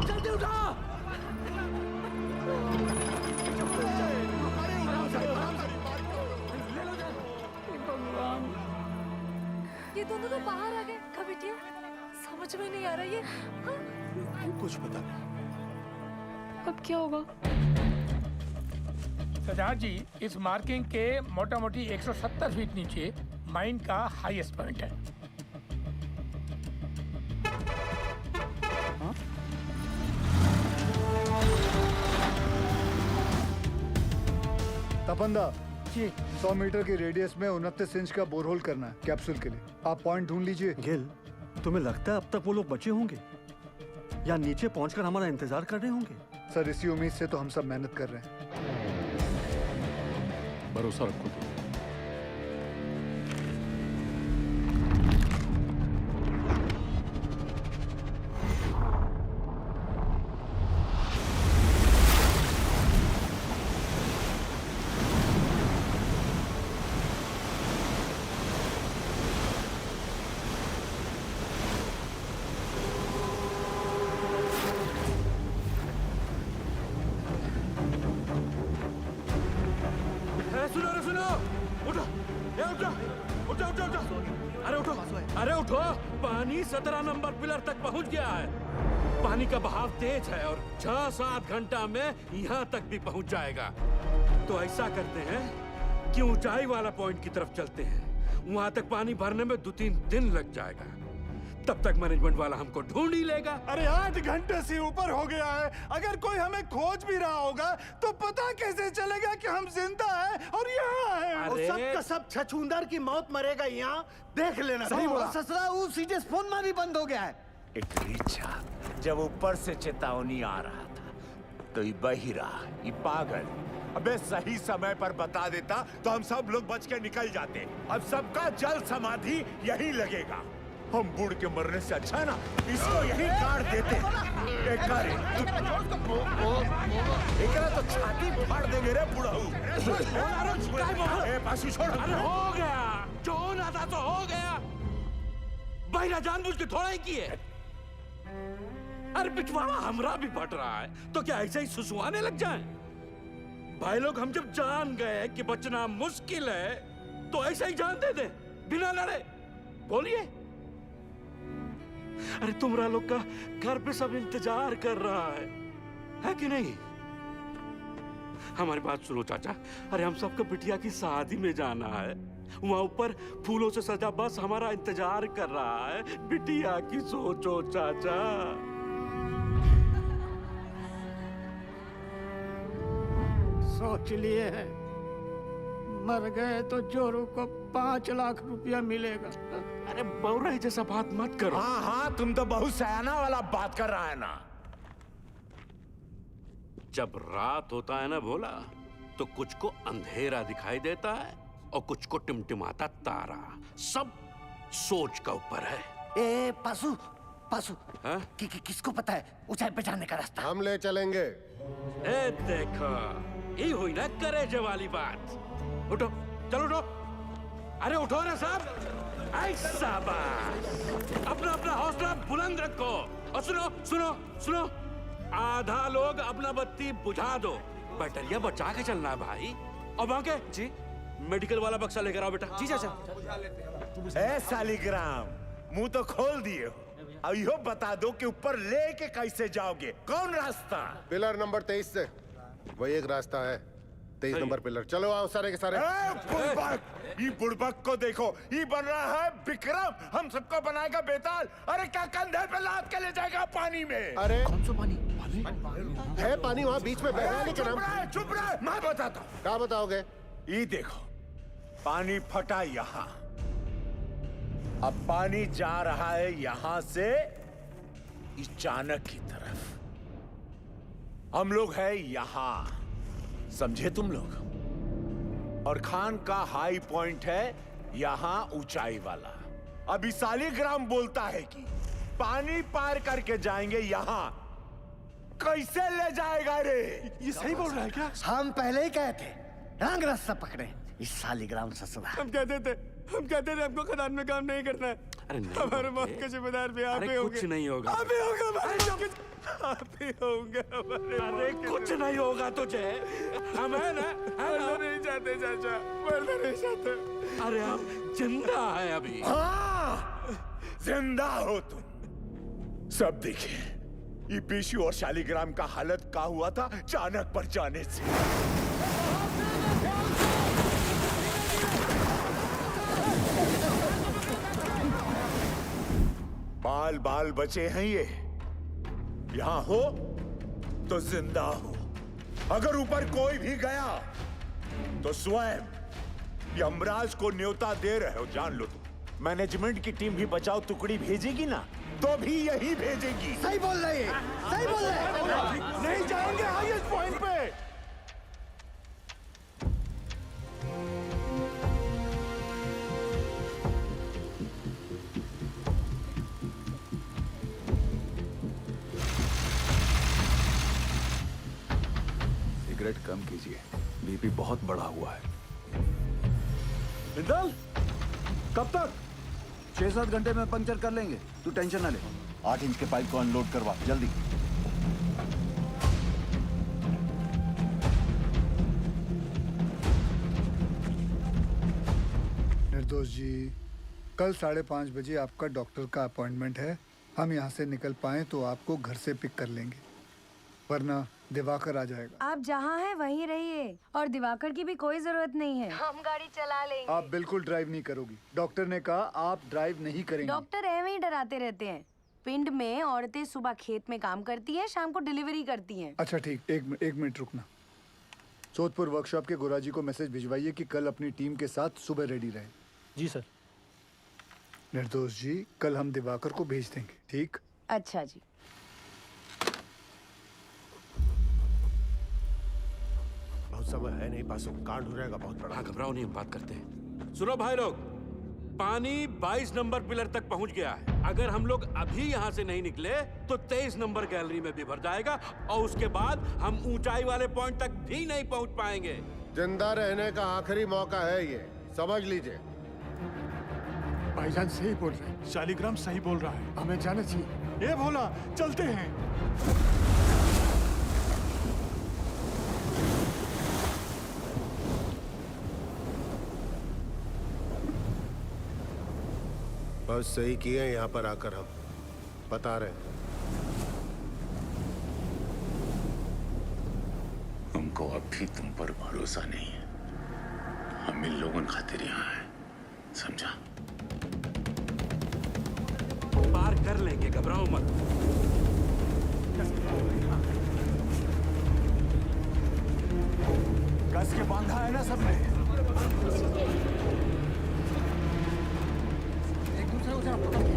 जल्दी उठा। भगवान, ये दोनों तो बाहर आ गए। समझ में नहीं आ रहा ये। कुछ पता नहीं। अब क्या होगा? सरदार जी, इस मार्किंग के मोटा मोटी 170 फीट नीचे माइन का हाईएस्ट पॉइंट है। तपंदा जी 100 मीटर की रेडियस में 29 इंच का बोरहोल करना है कैप्सूल के लिए। आप पॉइंट ढूंढ लीजिए। गिल, तुम्हें लगता है अब तक वो लोग बचे होंगे या नीचे पहुंचकर हमारा इंतजार कर रहे होंगे? सर इसी उम्मीद से तो हम सब मेहनत कर रहे हैं। भरोसा रखो तो। सुनो उठो, उठो उठो उठो उठो, अरे उठो, अरे उठो। पानी 17 नंबर पिलर तक पहुंच गया है। पानी का बहाव तेज है और 6-7 घंटा में यहाँ तक भी पहुंच जाएगा। तो ऐसा करते हैं कि ऊंचाई वाला पॉइंट की तरफ चलते हैं। वहां तक पानी भरने में 2-3 दिन लग जाएगा। तब तक मैनेजमेंट वाला हमको ढूंढ ही लेगा। अरे 8 घंटे से ऊपर हो गया है। अगर कोई हमें खोज भी रहा होगा तो पता कैसे चलेगा कि हम जिंदा हैं और यहाँ हैं? और सब का सब छछूंदर की मौत मरेगा यहाँ, देख लेना। सही बोला। ससुरा वो सीधे फोन में भी बंद हो गया है। इकरीचा जब ऊपर से चेतावनी आ रहा था तो ये बहिरा, ये पागल अबे सही समय पर बता देता तो हम सब लोग बच के निकल जाते। अब सबका जल समाधि यही लगेगा। हम बूढ़ के मरने से अच्छा है ना इसको यही काट देते। एकरा तो छाती फाड़ देंगे रे बुढ़ाऊ। पासी छोड़। अरे हो गया, जो होना था तो हो गया। बहिरा जानबूझ के थोड़ा ही किए। अरे पिछवाड़ा हमरा भी फट रहा है तो क्या ऐसे ही सुसुआने लग जाएं? भाई लोग हम जब जान गए कि बचना मुश्किल है तो ऐसे ही जान दे दे बिना लड़े। बोलिए। अरे तुमरा लोग का घर पे सब इंतजार कर रहा है कि नहीं? हमारी बात सुनो चाचा। अरे हम सबको बिटिया की शादी में जाना है। वहां ऊपर फूलों से सजा बस हमारा इंतजार कर रहा है। बिटिया की सोचो चाचा। सोच लिए हैं, मर गए तो जोरू को 5 लाख रुपया मिलेगा। अरे बौराई जैसा बात मत करो। हाँ हाँ तुम तो बहुत सयाना वाला बात कर रहा है ना। जब रात होता है ना भोला तो कुछ को अंधेरा दिखाई देता है और कुछ को टिमटिमाता तारा। सब सोच का ऊपर है। ए पासू पासू हाँ? किसको पता है ऊंचाई पे जाने का रास्ता? हम ले चलेंगे। ए देखो ये हुई ना करेजे वाली बात। उठो, चलो उठो। अरे उठो ना साहब। ऐसा बात। अपना अपना हौसला बुलंद रखो। और सुनो सुनो सुनो, आधा लोग अपना बत्ती बुझा दो। बैटरिया बचा के चलना है भाई। और बाके जी मेडिकल वाला बक्सा लेकर आओ बेटा। जी चाचा। ए सालीग्राम मुंह तो खोल दिए हो। अब यो बता दो कि ऊपर लेके कैसे जाओगे? कौन रास्ता? पिलर नंबर 23 से वही एक रास्ता है। 23 नंबर पिलर। चलो आओ सारे के सारे। ये बुड़बक को देखो, ये बन रहा है विक्रम। हम सबको बनाएगा बेताल। अरे क्या कंधे पे लाद के ले जाएगा पानी में? अरे कौन सा पानी? है पानी वहाँ बीच में बह रहा है। लेकिन हम चुप रहे, मैं बताता हूँ। क्या बताओगे? ये देखो पानी फटा यहाँ। अब पानी जा रहा है यहाँ से इस चाणक की तरफ। हम लोग हैं यहाँ, समझे तुम लोग? और खान का हाई पॉइंट है यहाँ ऊंचाई वाला। अभी सालीग्राम बोलता है कि पानी पार करके जाएंगे यहाँ। कैसे ले जाएगा रे? ये सही बोल रहा है क्या? हम पहले ही कहे थे रंग रास्ता पकड़े इस सालीग्राम ससुरा। हम कहते थे हमको खदान में काम नहीं करना है। अरे नहीं हमारे मौत के जिम्मेदार भी आप ही होंगे। कुछ नहीं होगा। आप ही होगा हमारे। आप ही होंगे हमारे। अरे कुछ नहीं होगा तुझे। हम है ना? मरना नहीं चाहते चाचा, मरना नहीं चाहते। अरे हम जिंदा है अभी। हाँ जिंदा हो तुम। सब देखे ये पीशू और शालिग्राम का हालत का हुआ था चाणक पर जाने से। बाल बाल बचे हैं ये, यहां हो तो जिंदा हो। अगर ऊपर कोई भी गया तो स्वयं यमराज को न्योता दे रहे हो, जान लो तुम। मैनेजमेंट की टीम भी बचाओ टुकड़ी भेजेगी ना, तो भी यही भेजेगी। सही बोल रहे हैं, सही बोल रहे हैं। नहीं जाएंगे हाईएस्ट पॉइंट पे। सिगरेट कम कीजिए, बीपी बहुत बढ़ा हुआ है। बिंदल, कब तक? 6-7 घंटे में पंक्चर कर लेंगे, तू टेंशन ना ले। 8 इंच के पाइप को अनलोड करवा जल्दी। निर्दोष जी, कल 5:30 बजे आपका डॉक्टर का अपॉइंटमेंट है। हम यहाँ से निकल पाए तो आपको घर से पिक कर लेंगे, वरना दिवाकर आ जाएगा। आप जहाँ हैं वहीं रहिए, और दिवाकर की भी कोई जरूरत नहीं है, हम गाड़ी चला लेंगे। आप बिल्कुल ड्राइव नहीं करोगी, डॉक्टर ने कहा आप ड्राइव नहीं करेंगी। डॉक्टर ऐਵੇਂ ही डराते रहते हैं। पिंड में औरतें सुबह खेत में काम करती हैं, शाम को डिलीवरी करती हैं। अच्छा ठीक, एक मिनट रुकना। सोदपुर वर्कशॉप के गोराजी को मैसेज भिजवाइए कि कल अपनी टीम के साथ सुबह रेडी रहे। जी सर। निर्दोष जी, कल हम दिवाकर को भेज देंगे, ठीक? अच्छा जी। बहुत समय है नहीं, पासों कांड हो जाएगा बहुत बड़ा। घबराओ नहीं, हम बात करते हैं। सुनो भाई लोग, पानी 22 नंबर पिलर तक पहुंच गया है। अगर हम लोग अभी यहाँ से नहीं निकले तो 23 नंबर गैलरी में भी भर जाएगा, और उसके बाद हम ऊंचाई वाले पॉइंट तक भी नहीं पहुंच पाएंगे। जिंदा रहने का आखिरी मौका है ये, समझ लीजिए। भाईजान सही बोल रहे हैं, शालिग्राम सही बोल रहा है, हमें जाना चाहिए। ये भोला, चलते हैं। बहुत सही किए हैं यहाँ पर आकर, हम बता रहे हैं। हमको अब भी तुम पर भरोसा नहीं है। हम इन लोगों खातिर यहाँ हैं, समझा? पार कर लेंगे, घबराओ मत। कस के बांधा है ना सबने? एक दूसरे को जरा पकड़ के।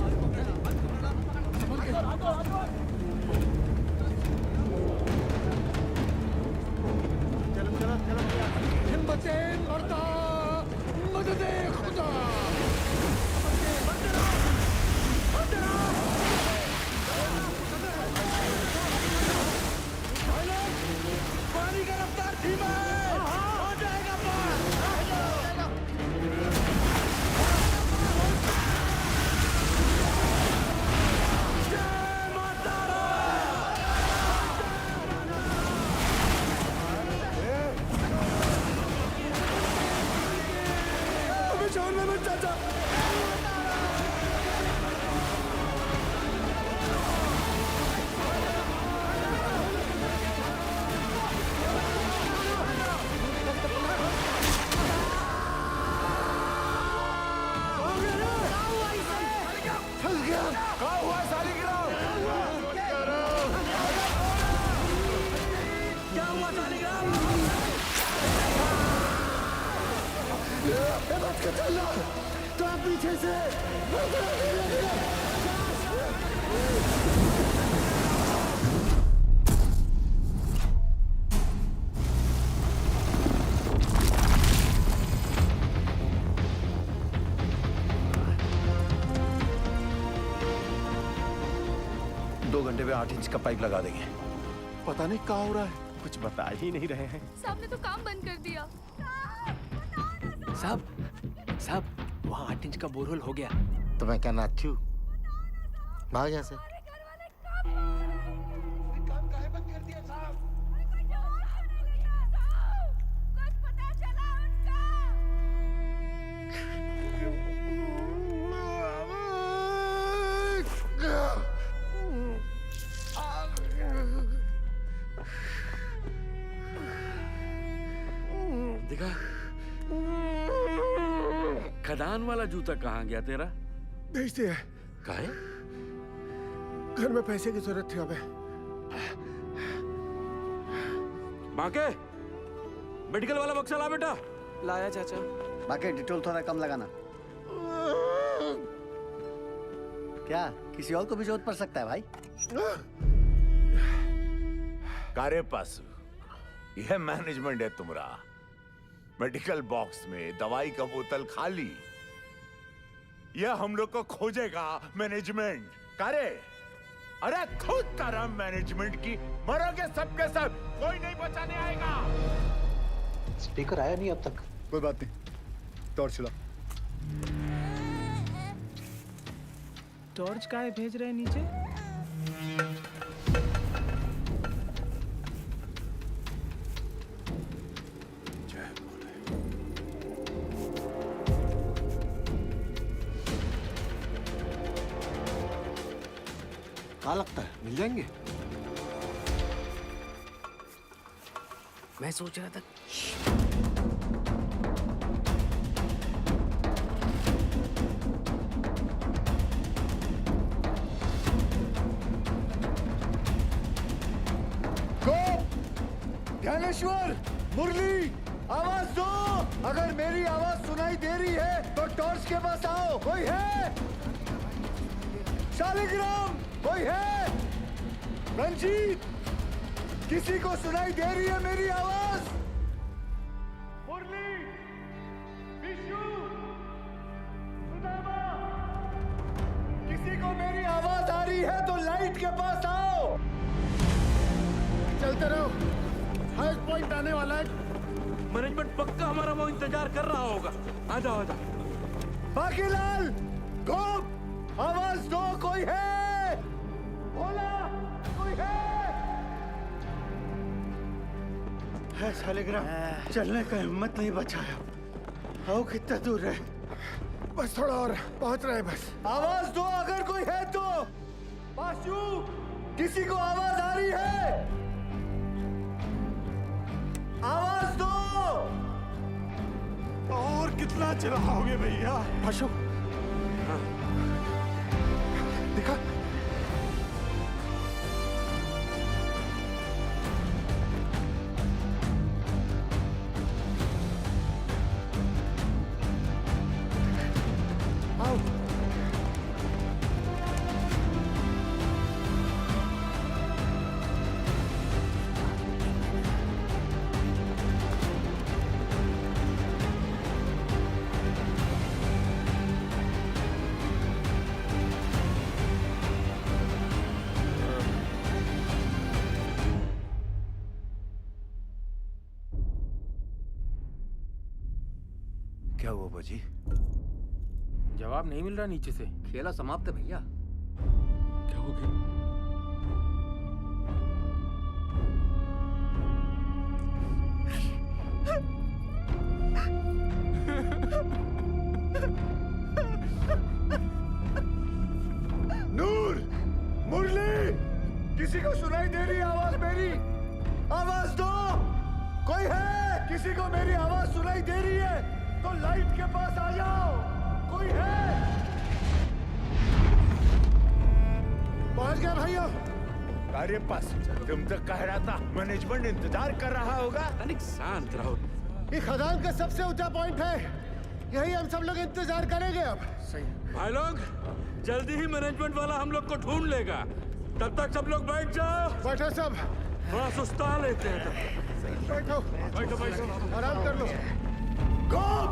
हिम्मते मर्दा, मददे खुदा। पानी का रफ्तार धीमा है, हो जाएगा पार। चाचा, 2 घंटे में 8 इंच का पाइप लगा देंगे। पता नहीं क्या हो रहा है, कुछ बता ही नहीं रहे हैं। साहब ने तो काम बंद कर दिया। साहब, वहाँ 8 इंच का बोरहोल हो गया। तो मैं क्या नाचू? भाग यहाँ से। खदान वाला जूता कहाँ गया तेरा? भेज दिया। काहे? घर में पैसे की जरूरत थी हमें। बाके मेडिकल वाला बक्सा ला बेटा। लाया चाचा। बाकी डिटेल थोड़ा कम लगाना। क्या किसी और को भी जरूरत पड़ सकता है भाई? कारे पासु, यह मैनेजमेंट है तुम्हारा। मेडिकल बॉक्स में दवाई का बोतल खाली, यह हम लोग को खोजेगा मैनेजमेंट। कारे, अरे खुद तरह मैनेजमेंट की मरोगे सबके सब, कोई नहीं बचाने आएगा। स्पीकर आया नहीं अब तक। कोई बात नहीं, टॉर्च चला। टॉर्च काहे भेज रहे हैं नीचे? क्या लगता है मिल जाएंगे? मैं सोच रहा था ज्ञानेश्वर, मुरली, आवाज दो। अगर मेरी आवाज सुनाई दे रही है तो टॉर्च के पास आओ। कोई है? शालिग्राम, कोई है? रंजीत, किसी को सुनाई दे रही है मेरी आवाज? मुरली, विष्णु, सुदामा, किसी को मेरी आवाज आ रही है तो लाइट के पास आओ। चलते रहो, हाईएस्ट पॉइंट आने वाला है। मैनेजमेंट पक्का हमारा वो इंतजार कर रहा होगा। आ जाओ आ जाओ। बाकीलाल, गोप, आवाज दो। कोई है? बोला, कोई है शालिग्राम, चलने का हिम्मत नहीं बचाया। आओ, कितना दूर है? बस थोड़ा और, पहुंच रहे बस। आवाज दो अगर कोई है तो। पाशु, किसी को आवाज आ रही है? आवाज दो। और कितना चिल्लाओगे भैया? पाशु, दिखा। आओ। क्या हुआ बाजी? जवाब नहीं मिल रहा नीचे से। खेला समाप्त है भैया। क्या हो गया? नूर, मुरली, किसी को सुनाई दे रही है आवाज मेरी? आवाज दो। कोई है? किसी को मेरी आवाज सुनाई दे रही है तो लाइट के पास आ जाओ। कोई है? पहुंच गया भैया। अरे पास, तुम तो कह रहा था मैनेजमेंट इंतजार कर रहा होगा। अनिक शांत रहो। ये खदान का सबसे ऊंचा पॉइंट है, यही हम सब लोग इंतजार करेंगे अब। सही। भाई लोग, जल्दी ही मैनेजमेंट वाला हम लोग को ढूंढ लेगा। तब तक सब लोग बैठ जाओ। बैठो सब। थोड़ा सुस्ता लेते हैं तब। बैठो बैठो बैठो, आराम कर लो। गोप,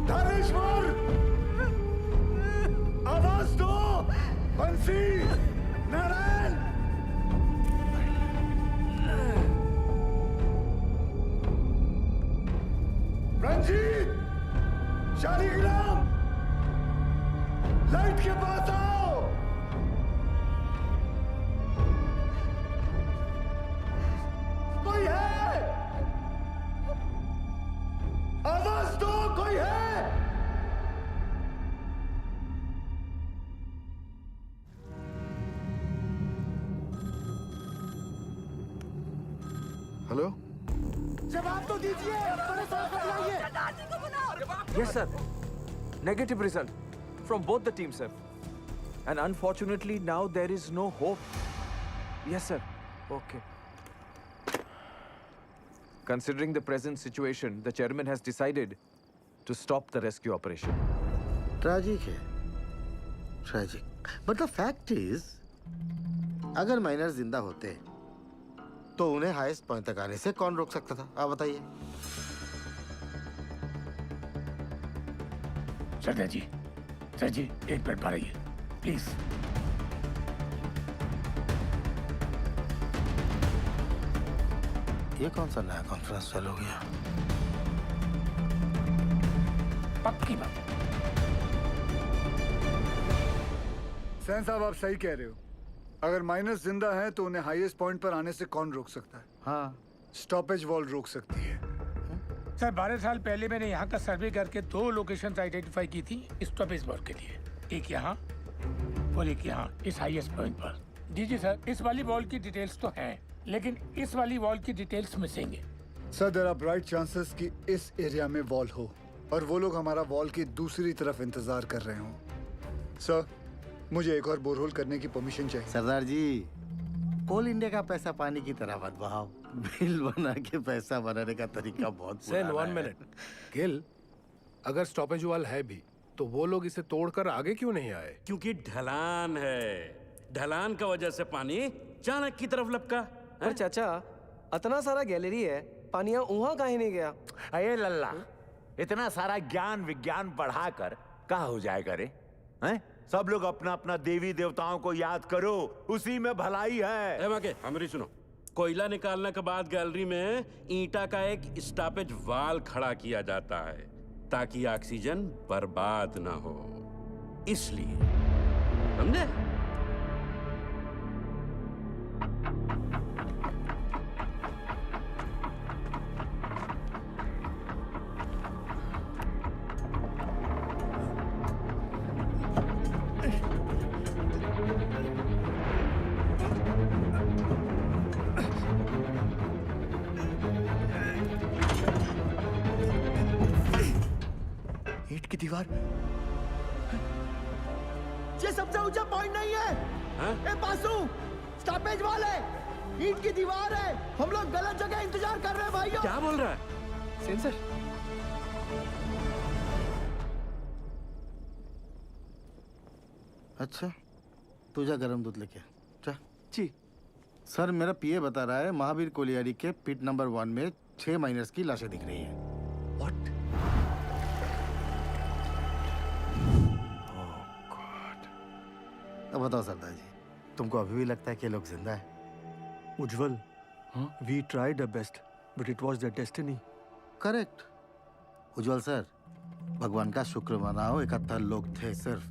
धनेश्वर, आवाज दो। बंसी, नारायण, रंजीत, शालिग्राम, लाइट के पास आओ। कोई है? आवाज दो। कोई है? हेलो, जवाब तो दीजिए, बड़े साहब को बुलाइए। Yes, sir. Negative result from both the teams, sir. And unfortunately, now there is no hope. Yes, sir. Okay. Considering the present situation, the chairman has decided to stop the rescue operation. Tragic है, tragic. But the fact is, अगर miner जिंदा होते तो उन्हें highest point तक आने से कौन रोक सकता था? आप बताइए। सर जी एक मिनट रहिए प्लीज। ये कौन सा नया कॉन्फ्रेंस चालू हो गया? पक्की बात। सैन साहब, आप सही कह रहे हो। अगर माइनस जिंदा है तो उन्हें हाईएस्ट पॉइंट पर आने से कौन रोक सकता है? हाँ, स्टॉपेज वॉल रोक सकती है। सर 12 साल पहले मैंने यहाँ का सर्वे करके 2 लोकेशंस आइडेंटिफाई की थी स्टॉपेज वॉल के लिए, एक यहाँ और एक यहाँ इस हाईएस्ट पॉइंट पर। जी सर, इस वाली वॉल की डिटेल्स तो हैं, लेकिन इस वाली वॉल की डिटेल्स मिसिंग है। Sir, there are bright chances कि इस एरिया में वॉल हो और वो लोग हमारा वॉल की दूसरी तरफ इंतजार कर रहे हो। सर, मुझे एक और बोरहोल करने की परमिशन चाहिए। सरदार जी, कोल इंडिया का पैसा पानी की तरह मत बहाओ। बिल बना के पैसा बनाने का तरीका बहुत सेन, पुराना 1 मिनट। गिल, अगर स्टॉपेज वॉल है भी तो वो लोग इसे तोड़कर आगे क्यों नहीं आए? क्योंकि ढलान है। ढलान का वजह से पानी चाणक की तरफ लपका। पर चाचा, इतना सारा गैलरी है, पानी वहाँ काहे नहीं गया? अये लल्ला, इतना सारा ज्ञान विज्ञान बढ़ाकर कहा हो जाएगा रे? हैं? सब लोग अपना अपना देवी देवताओं को याद करो, उसी में भलाई है। हमारी सुनो, कोयला निकालने के बाद गैलरी में ईंटा का एक स्टॉपेज वाल खड़ा किया जाता है ताकि ऑक्सीजन बर्बाद ना हो, इसलिए। समझे? ईंट की दीवार, ये सबसे ऊंचा पॉइंट नहीं है। ए बासु, स्टॉपेज वॉल है, ईंट की दीवार है। हम लोग गलत जगह इंतजार कर रहे हैं भाइयों। क्या बोल रहा है? सेंसर। अच्छा, तू जा गरम दूध लेके जा। जी सर, मेरा पीए बता रहा है महावीर कोलियारी के पिट नंबर 1 में 6 माइनर्स की लाशें दिख रही हैं। What? अब बताओ सरदार जी, तुमको अभी भी लगता है कि ये लोग जिंदा है? Ujjwal, we tried our best but it was their destiny. Correct Ujjwal sir, भगवान का शुक्र मनाओ, 71 लोग थे सिर्फ।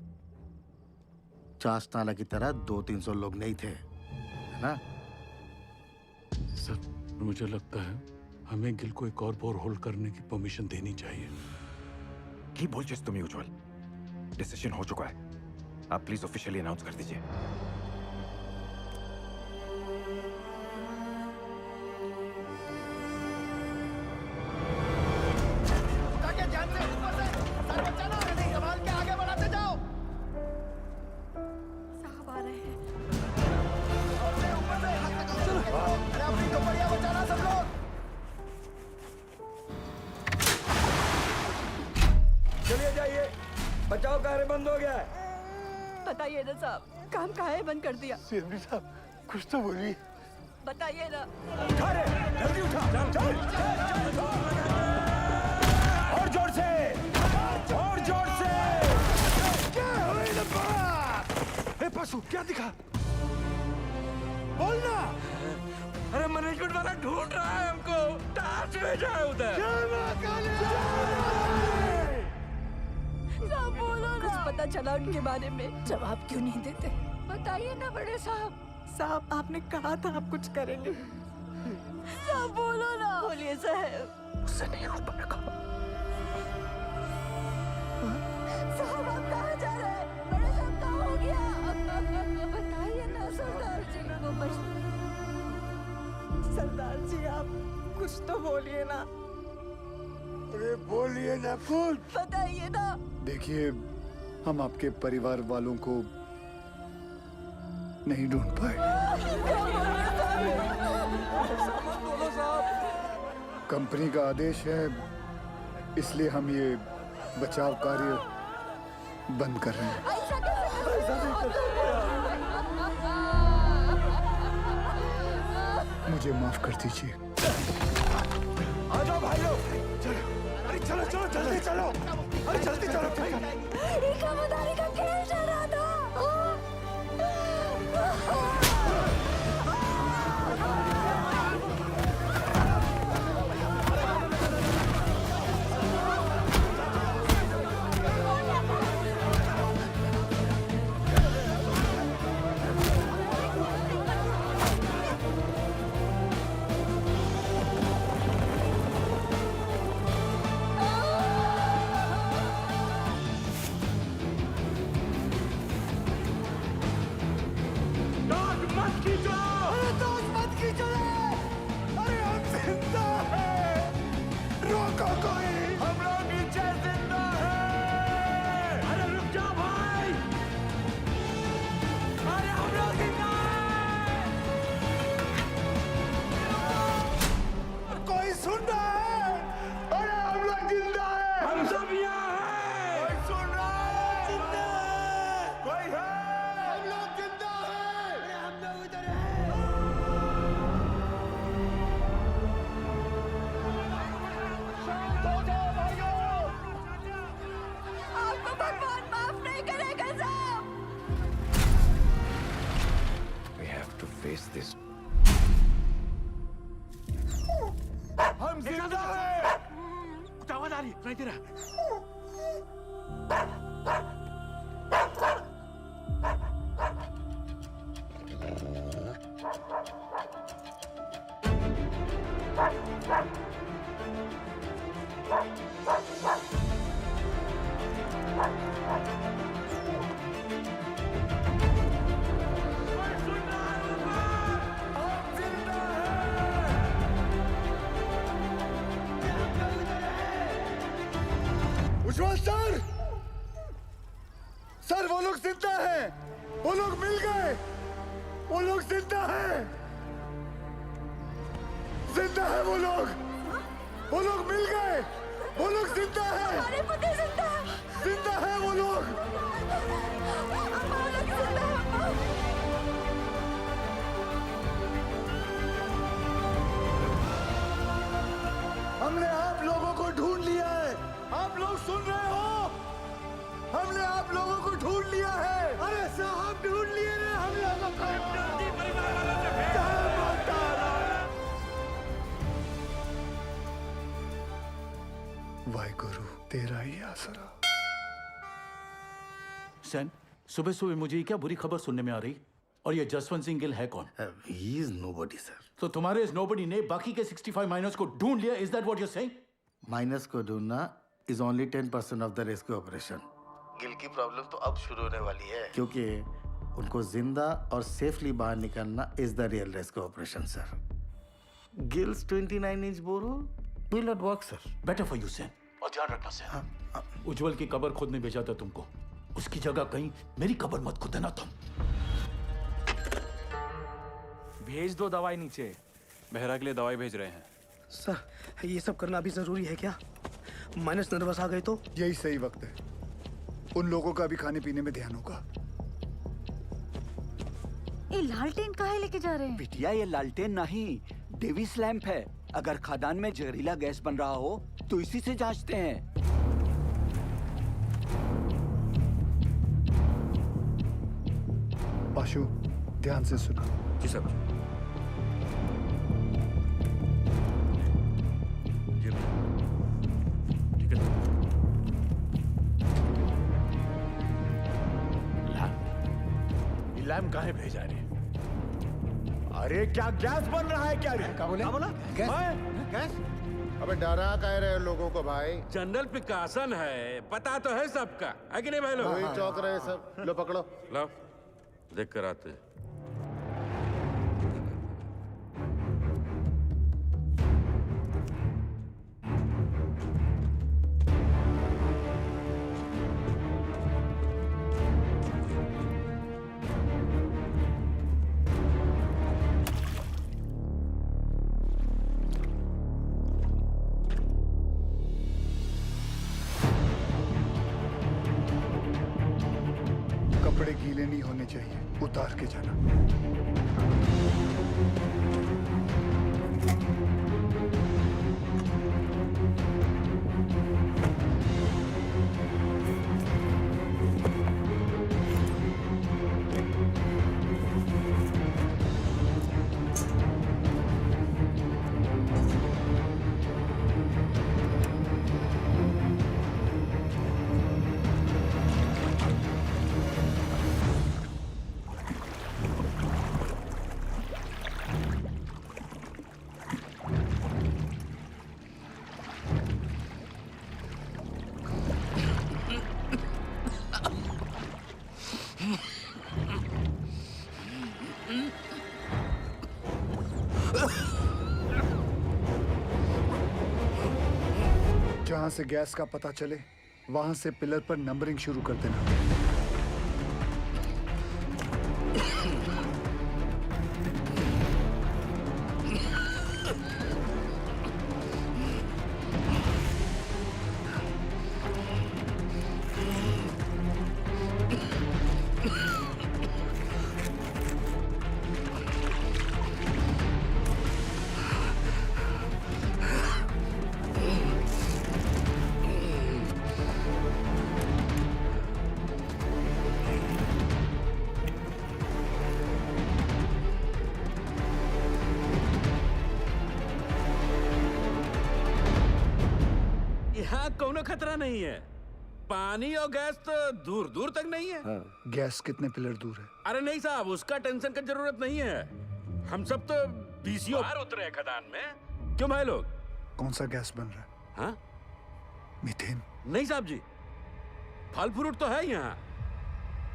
चास नाला की तरह 200-300 लोग नहीं थे, है ना? सर, मुझे लगता है हमें गिल को एक और बोर होल्ड करने की परमिशन देनी चाहिए। की बोल जिस तुम्हें उज्जवल, डिसीजन हो चुका है। आप प्लीज ऑफिशियली अनाउंस कर दीजिए। ध्यान से, ऊपर से, सर बचाना, संभाल के आगे बढ़ाते जाओ। साहब आ रहे हैं। ऊपर से, अरे अपनी दोपहिया बचाना सब लोग। चलिए जाइए, बचाव कार्य बंद हो गया है। बताइए ना साहब, काम काहे बंद कर दिया? सीएमडी साहब, कुछ तो बोलिए। बताइए ना। जल्दी उठा, चल, और जोर से, और जोर से। क्या हुई ना बात? ए पशु, क्या दिखा? बोलना। अरे मैनेजमेंट वाला ढूंढ रहा है हमको, टार्च भेजा है उधर। साहब बोलो ना। कुछ पता चला उनके बारे में? जवाब क्यों नहीं देते? बताइए ना बड़े साहब। साहब, आपने कहा था आप कुछ करेंगे। साहब बोलो ना। बोलिए साहब। उससे नहीं हो पाएगा। साहब, आप कहाँ जा रहे हैं? बड़े साहब, कहाँ हो गया? बताइए ना सरदार जी को। बस सरदार जी, आप कुछ तो बोलिए ना। सब कुछ? बताइए ना। देखिए, हम आपके परिवार वालों को नहीं ढूंढ पाए। कंपनी का आदेश है, इसलिए हम ये बचाव कार्य बंद कर रहे हैं। मुझे माफ कर दीजिए। आ जाओ भाई लोग, चलो, अरे चलो चलो जल्दी चलो, अरे जल्दी चलो। खबरदारी का खेल चल रहा था। हम जिंदा हैं। कुछ आवाज आ रही है, सुनाई दे रहा है। उज्जवल सर, सर वो लोग जिंदा हैं, वो लोग मिल गए, वो लोग जिंदा हैं, जिंदा है वो लोग मिल गए, वो लोग जिंदा हैं, हमारे पति जिंदा है, जिंदा है वो लोग। हमने आप लोगों को ढूंढ लिया है, आप लोग सुन रहे हो? हमने आप लोगों को ढूंढ लिया है। अरे साहब ढूंढ लिए रे हम लोगों को। वाहिगुरु तेरा ही आसरा। सैन, सुबह सुबह मुझे क्या बुरी खबर सुनने में आ रही? और ये जसवंत सिंह गिल है कौन? He is nobody, sir. तो तुम्हारे इस नोबडी ने बाकी के 65 माइनर्स को ढूंढ लिया, is that what you saying? Minus को ढूंढना is only 10% of the rescue operation. Gill की प्रॉब्लम तो अब शुरू होने वाली है, क्योंकि उनको जिंदा और सेफली बाहर निकालना is the real rescue operation, sir. Gil's 29-inch borehole will not work, sir. Better for you सैन, और ध्यान रखना सैन, उज्जवल की कब्र खोदने भेजा था तुमको, उसकी जगह कहीं मेरी कब्र मत खोदना तुम। भेज दो दवाई नीचे। मेहरा के लिए दवाई भेज रहे हैं। सर ये सब करना अभी जरूरी है क्या? माइनस नर्वस आ गए तो? यही सही वक्त है, उन लोगों का भी खाने पीने में ध्यान होगा। ये लालटेन काहे लेके जा रहे हैं? बिटिया ये लालटेन नहीं, डेविस लैंप है। अगर खदान में जहरीला गैस बन रहा हो तो इसी से जांचते हैं। पाशु ध्यान से सुना। जी सर। ठीक है। लैम्प कहाँ भेजा रे? अरे क्या गैस बन रहा है क्या रे? क्या बोला? गैस? अबे डरा कह रहे हो लोगों को भाई? जनरल पिकासन है, पता तो है सबका, है कि नहीं भाई लोग? वही चौक रहे सब। लो पकड़ो। लो देख कर आते। नहीं होने चाहिए। उतार के जाना। जहां से गैस का पता चले वहां से पिलर पर नंबरिंग शुरू कर देना। यहाँ कोनो खतरा नहीं है। पानी और गैस तो दूर दूर तक नहीं है। गैस कितने पिलर दूर है? अरे नहीं साहब, उसका टेंशन की जरूरत नहीं है। हम सब तो बीसीओ बाहर उतरे हैं खदान में। क्यों भाई लोग? कौन सा गैस बन रहा है? हाँ? मीथेन? नहीं साहब जी, फल फ्रूट तो है यहाँ।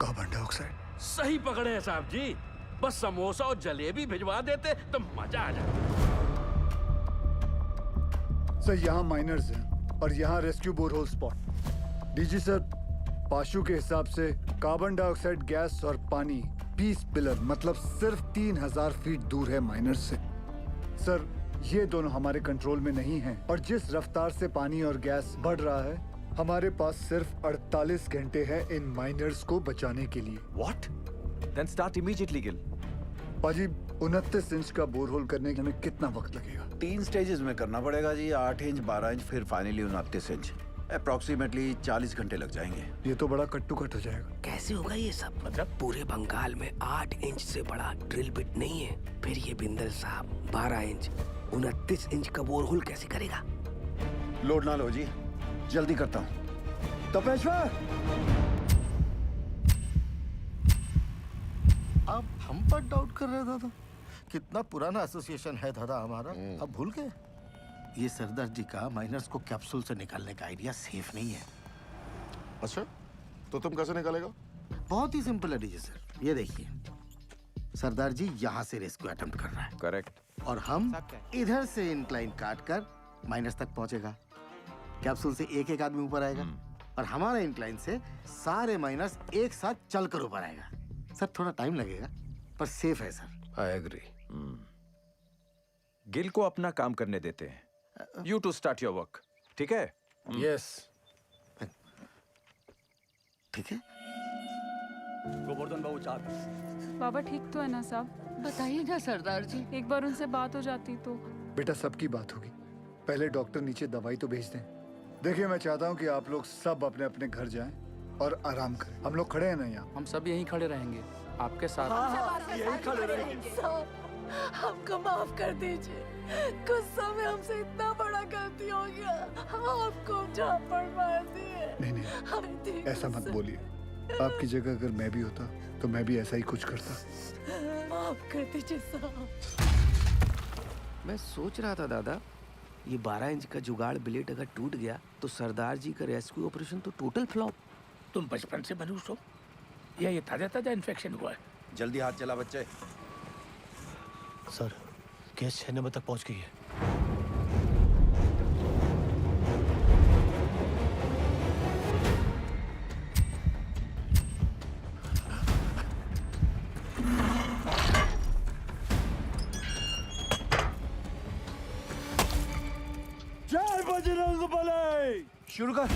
Carbon dioxide? सही पकड़े हैं साहब जी। बस समोसा और जलेबी भिजवा देते तो मजा आ जाता। सर यहाँ माइनर्स हैं और यहाँ rescue borehole spot. DG sir, पाशु के हिसाब से कार्बन डाइऑक्साइड गैस और पानी 20 पिलर मतलब सिर्फ 3000 फीट दूर है माइनर्स से। सर ये दोनों हमारे कंट्रोल में नहीं हैं और जिस रफ्तार से पानी और गैस बढ़ रहा है हमारे पास सिर्फ 48 घंटे हैं इन माइनर्स को बचाने के लिए। What? Then start immediately, Gil. पाजी 29 इंच का बोरहोल करने में कितना वक्त लगेगा? 3 स्टेजेस में करना पड़ेगा जी। 8 इंच, 12 इंच, फिर फाइनली 29 इंच। अप्रोक्सीमेटली 40 घंटे लग जाएंगे। ये तो बड़ा कट्टू कट हो जाएगा। कैसे होगा ये सब? मतलब पूरे बंगाल में 8 इंच से बड़ा ड्रिल बिट नहीं है। फिर ये बिंदल साहब 12 इंच 29 इंच का बोरहोल कैसे करेगा? लोड ना लो जी, जल्दी करता हूँ। तपेश्वर, आप हम पर डाउट कर रहे दादा? कितना पुराना एसोसिएशन है दादा हमारा, अब भूल गए? ये सरदार जी का माइनर्स को कैप्सूल से निकालने का आइडिया सेफ नहीं है। अच्छा, तो तुम कैसे निकालेगा? बहुत ही सिंपल है डीजे सर। ये देखिए, सरदार जी यहाँ से रेस्क्यू अटेम्प्ट कर रहा है। करेक्ट। और हम इधर से इनक्लाइन काट कर माइनस तक पहुंचेगा। कैप्सूल से एक एक आदमी ऊपर आएगा और हमारा इनक्लाइन से सारे माइनस एक साथ चलकर ऊपर आएगा। सर थोड़ा टाइम लगेगा पर सेफ है सर। I agree. गिल को अपना काम करने देते हैं। You to start your work. ठीक है? Yes. ठीक है। गोवर्धन बाबू चार। बाबा ठीक तो है ना साहब? बताइए ना सरदार जी। एक बार उनसे बात हो जाती तो। बेटा सबकी बात होगी, पहले डॉक्टर नीचे दवाई तो भेज दें। देखिए मैं चाहता हूँ कि आप लोग सब अपने अपने घर जाएं और आराम करें। हम लोग खड़े हैं ना यहाँ? हम सब यहीं खड़े रहेंगे आपके साथ। यही खड़े रहेंगे। हमको माफ कर दीजिए, गुस्सा में हमसे इतना बड़ा गलती हो गया। आपको झापड़ मार दिए। नहीं ऐसा मत बोलिए। आपकी जगह अगर मैं भी होता तो मैं भी ऐसा ही कुछ करता। माफ कर दीजिए साहब। मैं सोच रहा था दादा, ये 12 इंच का जुगाड़ ब्लेड अगर टूट गया तो सरदार जी का रेस्क्यू ऑपरेशन तो टोटल फ्लॉप। तुम बचपन से मनुष्य हो या ये ताजा ताजा इन्फेक्शन हुआ है? जल्दी हाथ चला बच्चे। सर गैस 6 नंबर तक पहुंच गई है। जय बजरंग बली। शुरू कर।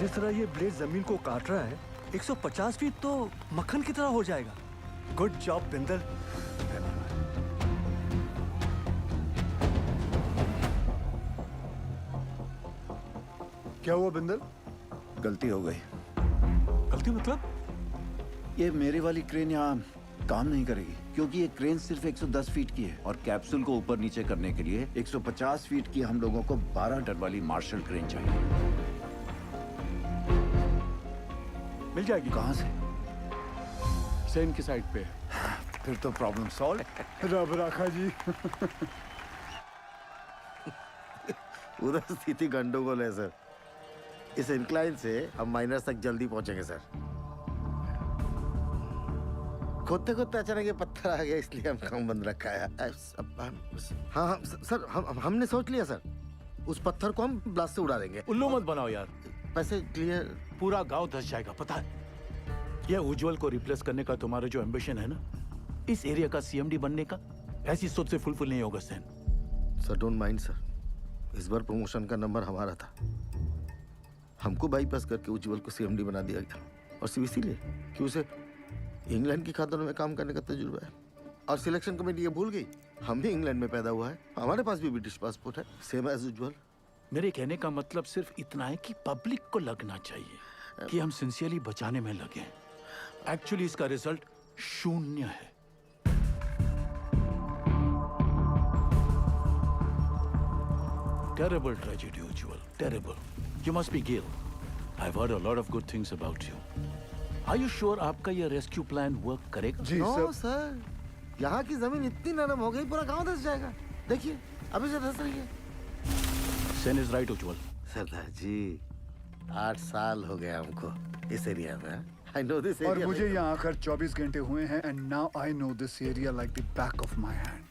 जिस तरह ये ब्लेड जमीन को काट रहा है 150 फीट तो मक्खन की तरह हो जाएगा। Good job Bindal. क्या हुआ बिंदल? गलती हो गई। गलती मतलब? ये मेरी वाली क्रेन यहाँ काम नहीं करेगी क्योंकि ये क्रेन सिर्फ 110 फीट की है और कैप्सूल को ऊपर नीचे करने के लिए 150 फीट की हम लोगों को 12 टन वाली मार्शल क्रेन चाहिए। मिल जाएगी। कहाँ से? सेन की साइड पे। फिर तो प्रॉब्लम सॉल्व। रब राखा जी। उधर स्थिति गंडोगोल है सर। इस इंक्लाइन से हम माइनस तक जल्दी पहुंचेंगे सर। खोदते खोदते अचानक ये पत्थर आ गया इसलिए हम काम बंद रखा है। हाँ सर हमने सोच लिया सर। उस पत्थर को हम ब्लास्ट से उड़ा देंगे। उल्लू मत बनाओ यार। पैसे क्लियर। पूरा गांव धस जाएगा पता है। यह उज्जवल को रिप्लेस करने का तुम्हारा जो एम्बिशन है ना, इस एरिया का सीएमडी बनने का, ऐसी सोच से फुलफिल नहीं होगा सैन। सर डोंट माइंड सर, इस बार प्रमोशन का नंबर हमारा था। हमको बाईपास करके उज्जवल को सीएमडी बना दिया गया और सिर्फ इसीलिए कि उसे इंग्लैंड की खातों में काम करने का तजुर्बा है। और सिलेक्शन कमेटी ये भूल गई हम भी इंग्लैंड में पैदा हुआ है, हमारे पास भी ब्रिटिश पासपोर्ट है, सेम एज उज्जवल। मेरे कहने का मतलब सिर्फ इतना है कि पब्लिक को लगना चाहिए कि हम सिंसियरली बचाने में लगे हैं। एक्चुअली इसका रिजल्ट शून्य है। Terrible tragedy, Ujjwal. Terrible. You must be Gil. I've heard a lot of good things about you. Are you sure आपका ये रेस्क्यू प्लान वर्क करेगा? जी नो सर, यहाँ की जमीन इतनी नरम हो गई पूरा गांव धस जाएगा। देखिए अभी से धस रही है। Sen is right, Ujjwal. सरदार जी 8 साल हो गए हमको इस एरिया में। I know this और area मुझे यहाँ आकर 24 घंटे हुए हैं and now I know this area like the back of my hand.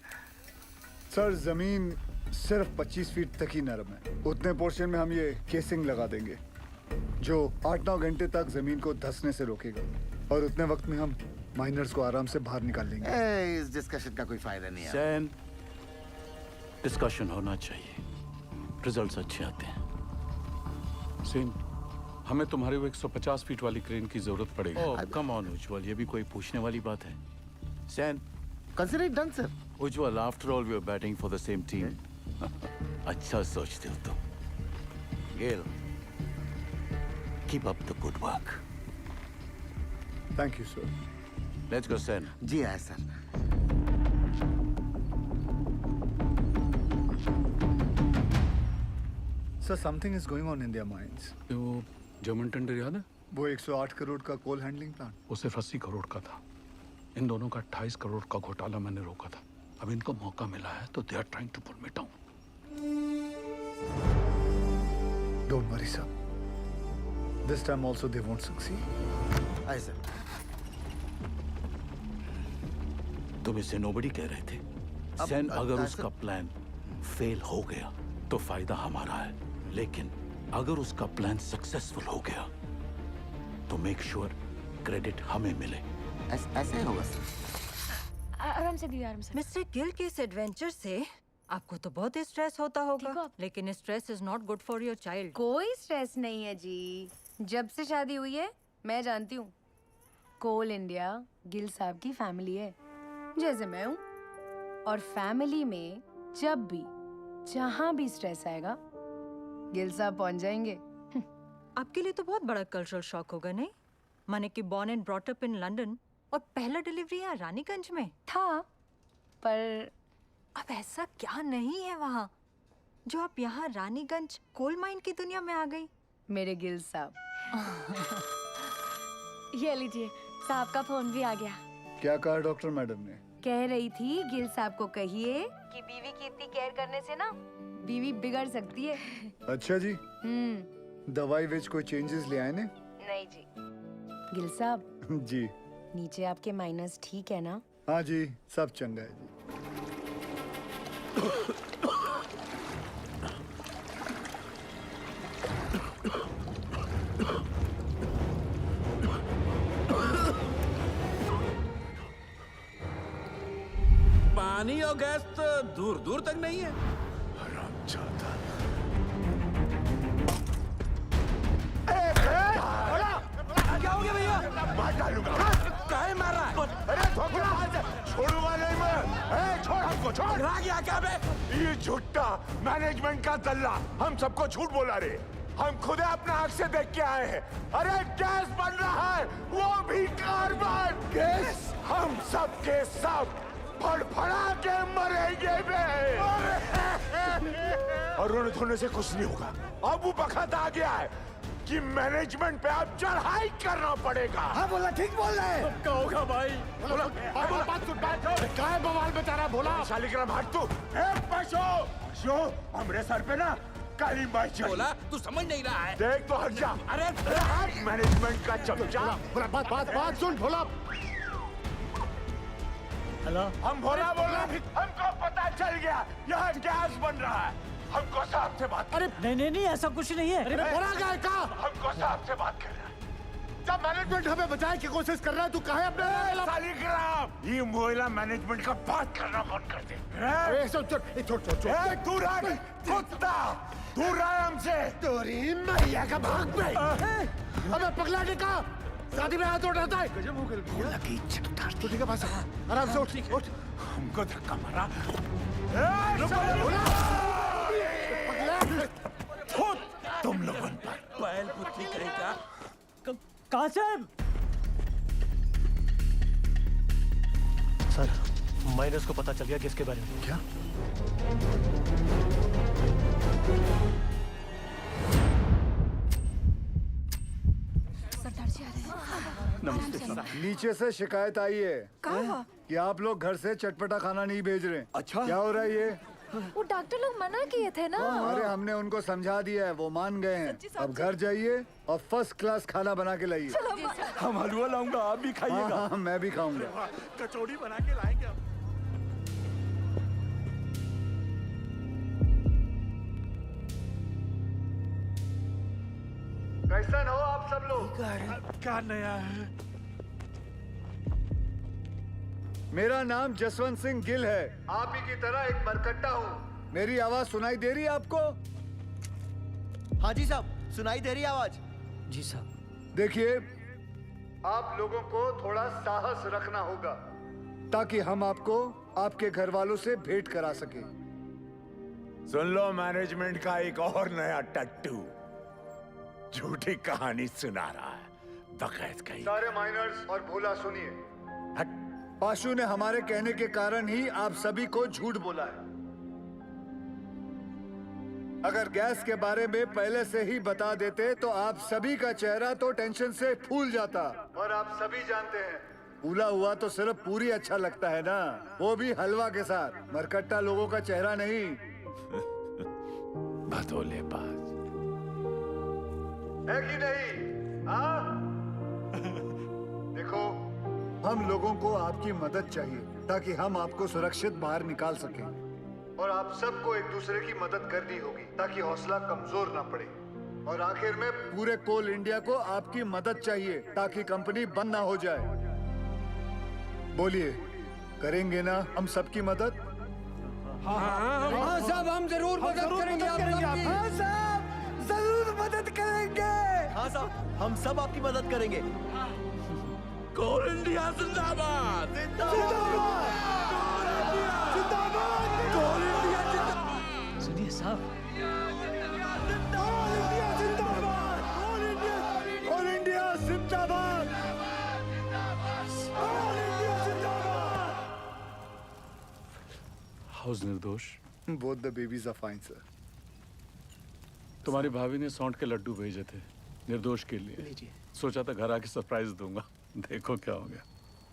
Sir जमीन सिर्फ 25 फीट तक ही नरम है। उतने पोर्शन में हम ये केसिंग लगा देंगे जो 8-9 घंटे तक जमीन को धंसने से रोकेगा और उतने वक्त में हम माइनर्स को आराम से बाहर निकाल लेंगे। इस डिस्कशन का कोई फायदा नहीं है। सैन, डिस्कशन होना चाहिए, रिजल्ट्स अच्छे आते हैं। सेन, हमें तुम्हारी वो 150 फीट वाली क्रेन की जरूरत पड़ेगी। ओह कम ऑन उज्जवल, ये भी कोई पूछने वाली बात है? Sen, consider it done sir. Ujjwal, after all we are batting for the same team. अच्छा सोचते हो तुम। गेल, keep up the good work. Thank you sir. Let's go Sen. जी आए sir. Sir something is going on in their minds. वो German tender याद है? वो 108 करोड़ का कोल हैंडलिंग प्लांट, वो सिर्फ 80 करोड़ का था। इन दोनों का 28 करोड़ का घोटाला मैंने रोका था। अब इनको मौका मिला है तो they are trying to pull me down. Don't worry sir, this time also they won't succeed. Aye sir. तुम इसे नोबडी कह रहे थे। सैन, अगर उसका प्लान फेल हो गया तो फायदा हमारा है, लेकिन अगर उसका प्लान सक्सेसफुल हो गया तो मेक श्योर क्रेडिट हमें मिले। ऐसे होगा सर। आराम से दीदी, आराम से। मिस्टर गिल के इस एडवेंचर से आपको तो बहुत स्ट्रेस होता होगा, लेकिन stress is not good for your child. कोई स्ट्रेस नहीं है जी। जब से शादी हुई है मैं जानती हूँ, कोल इंडिया गिल साहब की फैमिली है जैसे मैं हूँ। और फैमिली में जब भी जहाँ भी स्ट्रेस आएगा गिल साहब पहुँच जाएंगे। आपके लिए तो बहुत बड़ा कल्चरल शॉक होगा नहीं? माने कि born and brought up in London और पहला डिलीवरी यहाँ रानीगंज में था, पर अब ऐसा क्या नहीं है वहाँ जो आप यहाँ रानीगंज कोल माइन की दुनिया में आ गई? मेरे गिल साहब। ये लीजिए, साहब का फोन भी आ गया। क्या कहा डॉक्टर मैडम ने? कह रही थी गिल साहब को कहिए कि बीवी की इतनी केयर करने से ना बीवी बिगड़ सकती है। अच्छा जी। दवाई विच कोई चेंजेस ले आए ने? नहीं जी। गिल साहब जी। नीचे आपके माइनस ठीक है ना? हाँ जी, सब चंगा है जी। पानी और गैस तो दूर दूर तक नहीं है। हरामजादा। छोड़ पकड़ा गया क्या बे? ये झूठा मैनेजमेंट का दल्ला हम सबको झूठ बोला रे। हम खुद अपना आंख से देख के आए हैं। अरे गैस बन रहा है, वो भी कार्बन गैस। हम सब के सब फड़फड़ा के मरेंगे बे। और रोने धोने से कुछ नहीं होगा। अब वो वक्त आ गया है कि मैनेजमेंट पे अब चढ़ाई करना पड़ेगा। हाँ बोला, ठीक बोल रहा है। क्या होगा भाई? बोला बात सुन, क्या है बवाल बेचारा? बोला शालिग्राम हट तू। पशु हमरे सर पे ना काली माई चढ़ी। बोला तू समझ नहीं रहा है। देख तो हट जा। अरे मैनेजमेंट का चमचा। बोला बात सुन भोला। हेलो, हम भोला बोला, हमको पता चल गया यहाँ गैस बन रहा है। हमको साहब से बात। अरे नहीं ऐसा कुछ नहीं है। अरे भोला गया का? हमको साहब से बात कर रहा है। जब मैनेजमेंट हमें बचाने की कोशिश कर रहा है, तू कहे अपने शालिग्राम ये मोहल्ला मैनेजमेंट का बात करना बंद कर दे। छोड़ तू रहा कुत्ता, दूर रहा हमसे। तोरी मैया का भाग पे। अबे पगला के का शादी में हाथ उठाता है। गजब हो गया। भोला की इज्जत उतार दी। ठीक है बस, आराम से उठ। हमको धक्का मारा। तुम लोगों पर बैल बुद्धि करेगा। कहाँ साहब? सर, माइनस को पता चल गया किसके बारे में। क्या? सरदार जी आ रहे हैं। नमस्ते सर। नीचे से शिकायत आई है कि आप लोग घर से चटपटा खाना नहीं भेज रहे। अच्छा, क्या हो रहा है ये? वो डॉक्टर लोग मना किए थे ना। अरे हमने उनको समझा दिया है, वो मान गए हैं। अब घर जाइए और फर्स्ट क्लास खाना बना के लाइए। हम हलवा लाऊंगा, आप भी खाइएगा। हाँ, मैं भी खाऊंगा। कचौड़ी बना के लाएंगे हम। कैसन हो आप सब लोग? क्या नया है? मेरा नाम जसवंत सिंह गिल है। आप ही की तरह एक मरकट्टा हूँ। मेरी आवाज सुनाई दे रही है आपको? हाँ जी साहब, सुनाई दे रही है आवाज। जी साहब। देखिए, आप लोगों को थोड़ा साहस रखना होगा ताकि हम आपको आपके घर वालों से भेंट करा सके। सुन लो मैनेजमेंट का एक और नया टट्टू झूठी कहानी सुना रहा है। बकैत कहीं। सारे माइनर्स और भोला सुनिए। पाशु ने हमारे कहने के कारण ही आप सभी को झूठ बोला है। अगर गैस के बारे में पहले से ही बता देते तो आप सभी का चेहरा तो टेंशन से फूल जाता। और आप सभी जानते हैं, फूला हुआ तो सिर्फ पूरी अच्छा लगता है ना, वो भी हलवा के साथ। मरकट्टा लोगों का चेहरा नहीं। भदोले बाज है कि नहीं? हाँ? देखो, हम लोगों को आपकी मदद चाहिए ताकि हम आपको सुरक्षित बाहर निकाल सकें। और आप सबको एक दूसरे की मदद करनी होगी ताकि हौसला कमजोर ना पड़े। और आखिर में पूरे कोल इंडिया को आपकी मदद चाहिए ताकि कंपनी बंद ना हो जाए। बोलिए, करेंगे ना हम सबकी मदद? हाँ साहब, हम जरूर मदद करेंगे। हाँ साहब, जरूर मदद करेंगे। हाँ साहब, हम सब आपकी मदद करेंगे। कोल इंडिया जिंदाबाद। सुनिए साहब, कोल इंडिया जिंदाबाद। हाउस निर्दोष। Both the babies are fine sir. तुम्हारी भाभी ने सौंठ के लड्डू भेजे थे निर्दोष के लिए। सोचा था घर आके सरप्राइज दूंगा, देखो क्या हो गया।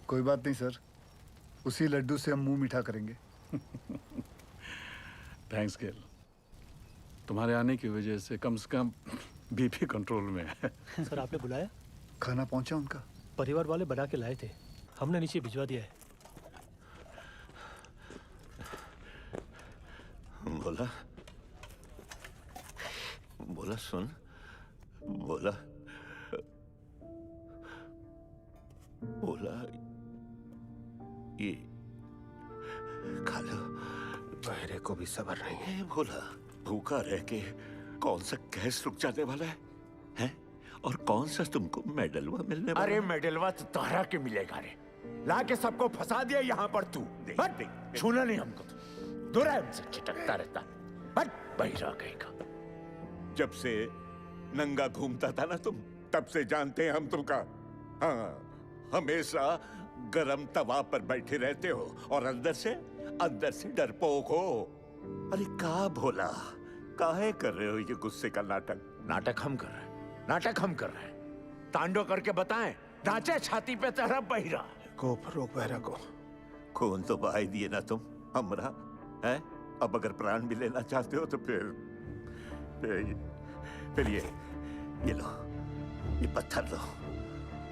कोई बात नहीं सर, उसी लड्डू से हम मुंह मीठा करेंगे। थैंक्स गेल, तुम्हारे आने की वजह से कम बीपी कंट्रोल में है। सर आपने बुलाया? खाना पहुंचा उनका? परिवार वाले बना के लाए थे, हमने नीचे भिजवा दिया है। बोला बोला सुन, बोला बोला ये खा लो। बहरे को भी सब्र नहीं है। बोला भूखा रह के कौन सा गैस रुक जाने वाला है, हैं? और कौन सा तुमको मेडलवा मिलने वाला? अरे मेडलवा तो तोहरा के मिलेगा रे। ला के सबको फंसा दिया यहाँ पर तू। छूना नहीं हमको। दुरान से छिटकता रहता। बट बहिरा कहेगा। जब से नंगा घूमता था ना तुम, तब से जानते हैं हम तुमका। हाँ, हमेशा गरम तवा पर बैठे रहते हो और अंदर से डरपोक हो। अरे का भोला, काहे कर रहे हो ये गुस्से का नाटक? नाटक हम कर रहे हैं। तांडव करके बताएं, नाचे छाती पे तेरा बहिरा। रोक बहरा को। खून तो बहा ही दिए ना तुम हमरा, हैं? अब अगर प्राण भी लेना चाहते हो तो फिर ये लो, ये पत्थर लो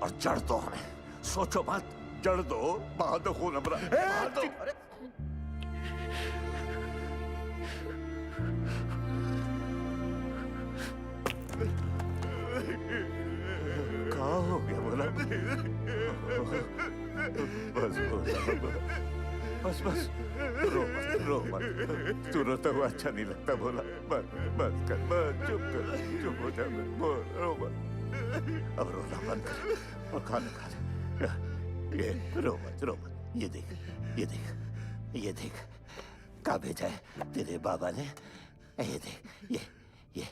और जड़ दो हमें। सोचो मत, जड़ दो, बहा दो खून हमरा, बहा दो। क्या हो गया बोला? बस रो मत। तू रोता हुआ अच्छा नहीं लगता बोला। बस चुप हो जा, रो मत। अब रोना बंद कर और खाना खा ले। ये रो मत। ये देख क्या भेजा है तेरे बाबा ने। ये देख, ये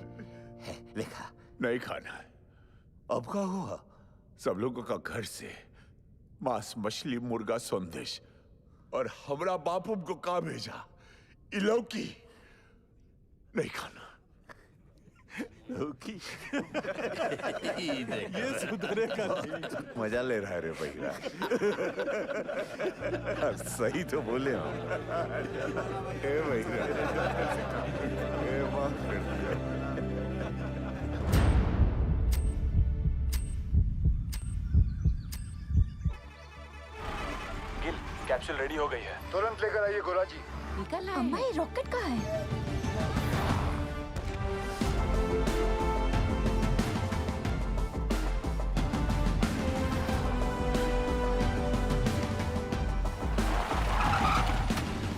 है, लिखा। नहीं खाना है। अब क्या हुआ? सब लोगों का घर से मांस, मछली, मुर्गा, संदेश, और हमरा बापू को का भेजा? इलौकी नहीं खाना। लौकी ये सुधरेगा नहीं। मजा ले रहा है रे भैया। सही तो बोले हो। ए भैया, माफ कर दिया। कैप्सूल रेडी हो गई है। तुरंत लेकर आइए गोरा जी। निकल अम्मा, ये रॉकेट कहाँ है?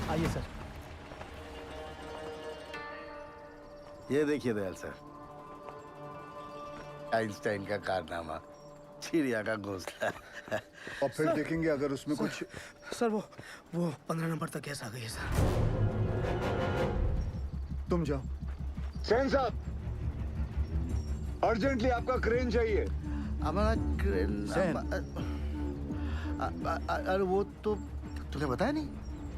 आइए सर। ये देखिए दयाल सर, आइंस्टाइन का कारनामा, चिड़िया का घोंसला। और फिर देखेंगे अगर उसमें कुछ। सर वो 15 नंबर तक गैस आ गई है सर। तुम जाओ। सेन साहब, अर्जेंटली आपका क्रेन चाहिए। हमारा क्रेन। अरे वो तो तूने बताया नहीं,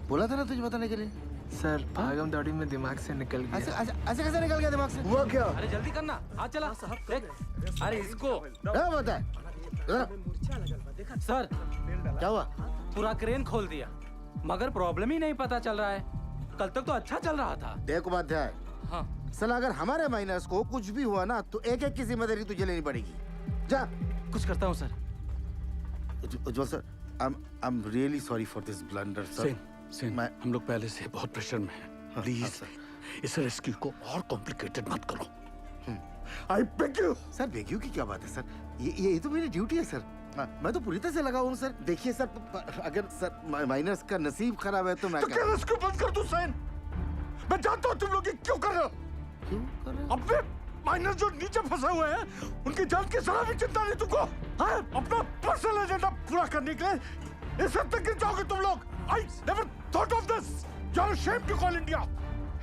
बोला था ना तुझे बताने के लिए। सर भागम दौड़ी में दिमाग से निकल गया। ऐसे कैसे निकल गया दिमाग से? हुआ क्या? अरे जल्दी करना, हाथ चला साहब। अरे इसको क्या बता है? सर क्या हुआ? पूरा क्रेन खोल दिया, मगर प्रॉब्लम ही नहीं पता चल रहा है। कल तक तो अच्छा चल रहा था। देख उपाध्याय, हाँ साला अगर हमारे माइनस को कुछ भी हुआ ना तो एक की जिम्मेदारी तुझे लेनी पड़ेगी। जा। कुछ करता हूँ sir. Ujjwal sir, I am really sorry for this blunder sir. Sen, हम लोग पहले से बहुत प्रेशर में हैं। प्लीज इस रेस्क्यू को और कॉम्प्लिकेटेड मत करो। I beg you. Sir beg you की क्या बात है सर? ये तो मेरी ड्यूटी है सर। मैं तो पूरी तरह से लगा हूँ सर। देखिए सर, अगर सर माइनस का नसीब खराब है तो मैं क्या रेस्क्यू बंद कर दूं सेन? मैं जानता हूँ तुम लोग ये क्यों कर रहे हो। क्यों कर रहे हो? अपने माइनस जो नीचे फंसे हुए हैं उनकी जान की जरा भी चिंता नहीं तुमको। हाँ? अपना पर्सनल एजेंडा पूरा करने के लिए इस हद तक गिर जाओगे तुम लोग। I never thought of this. You're ashamed to call India.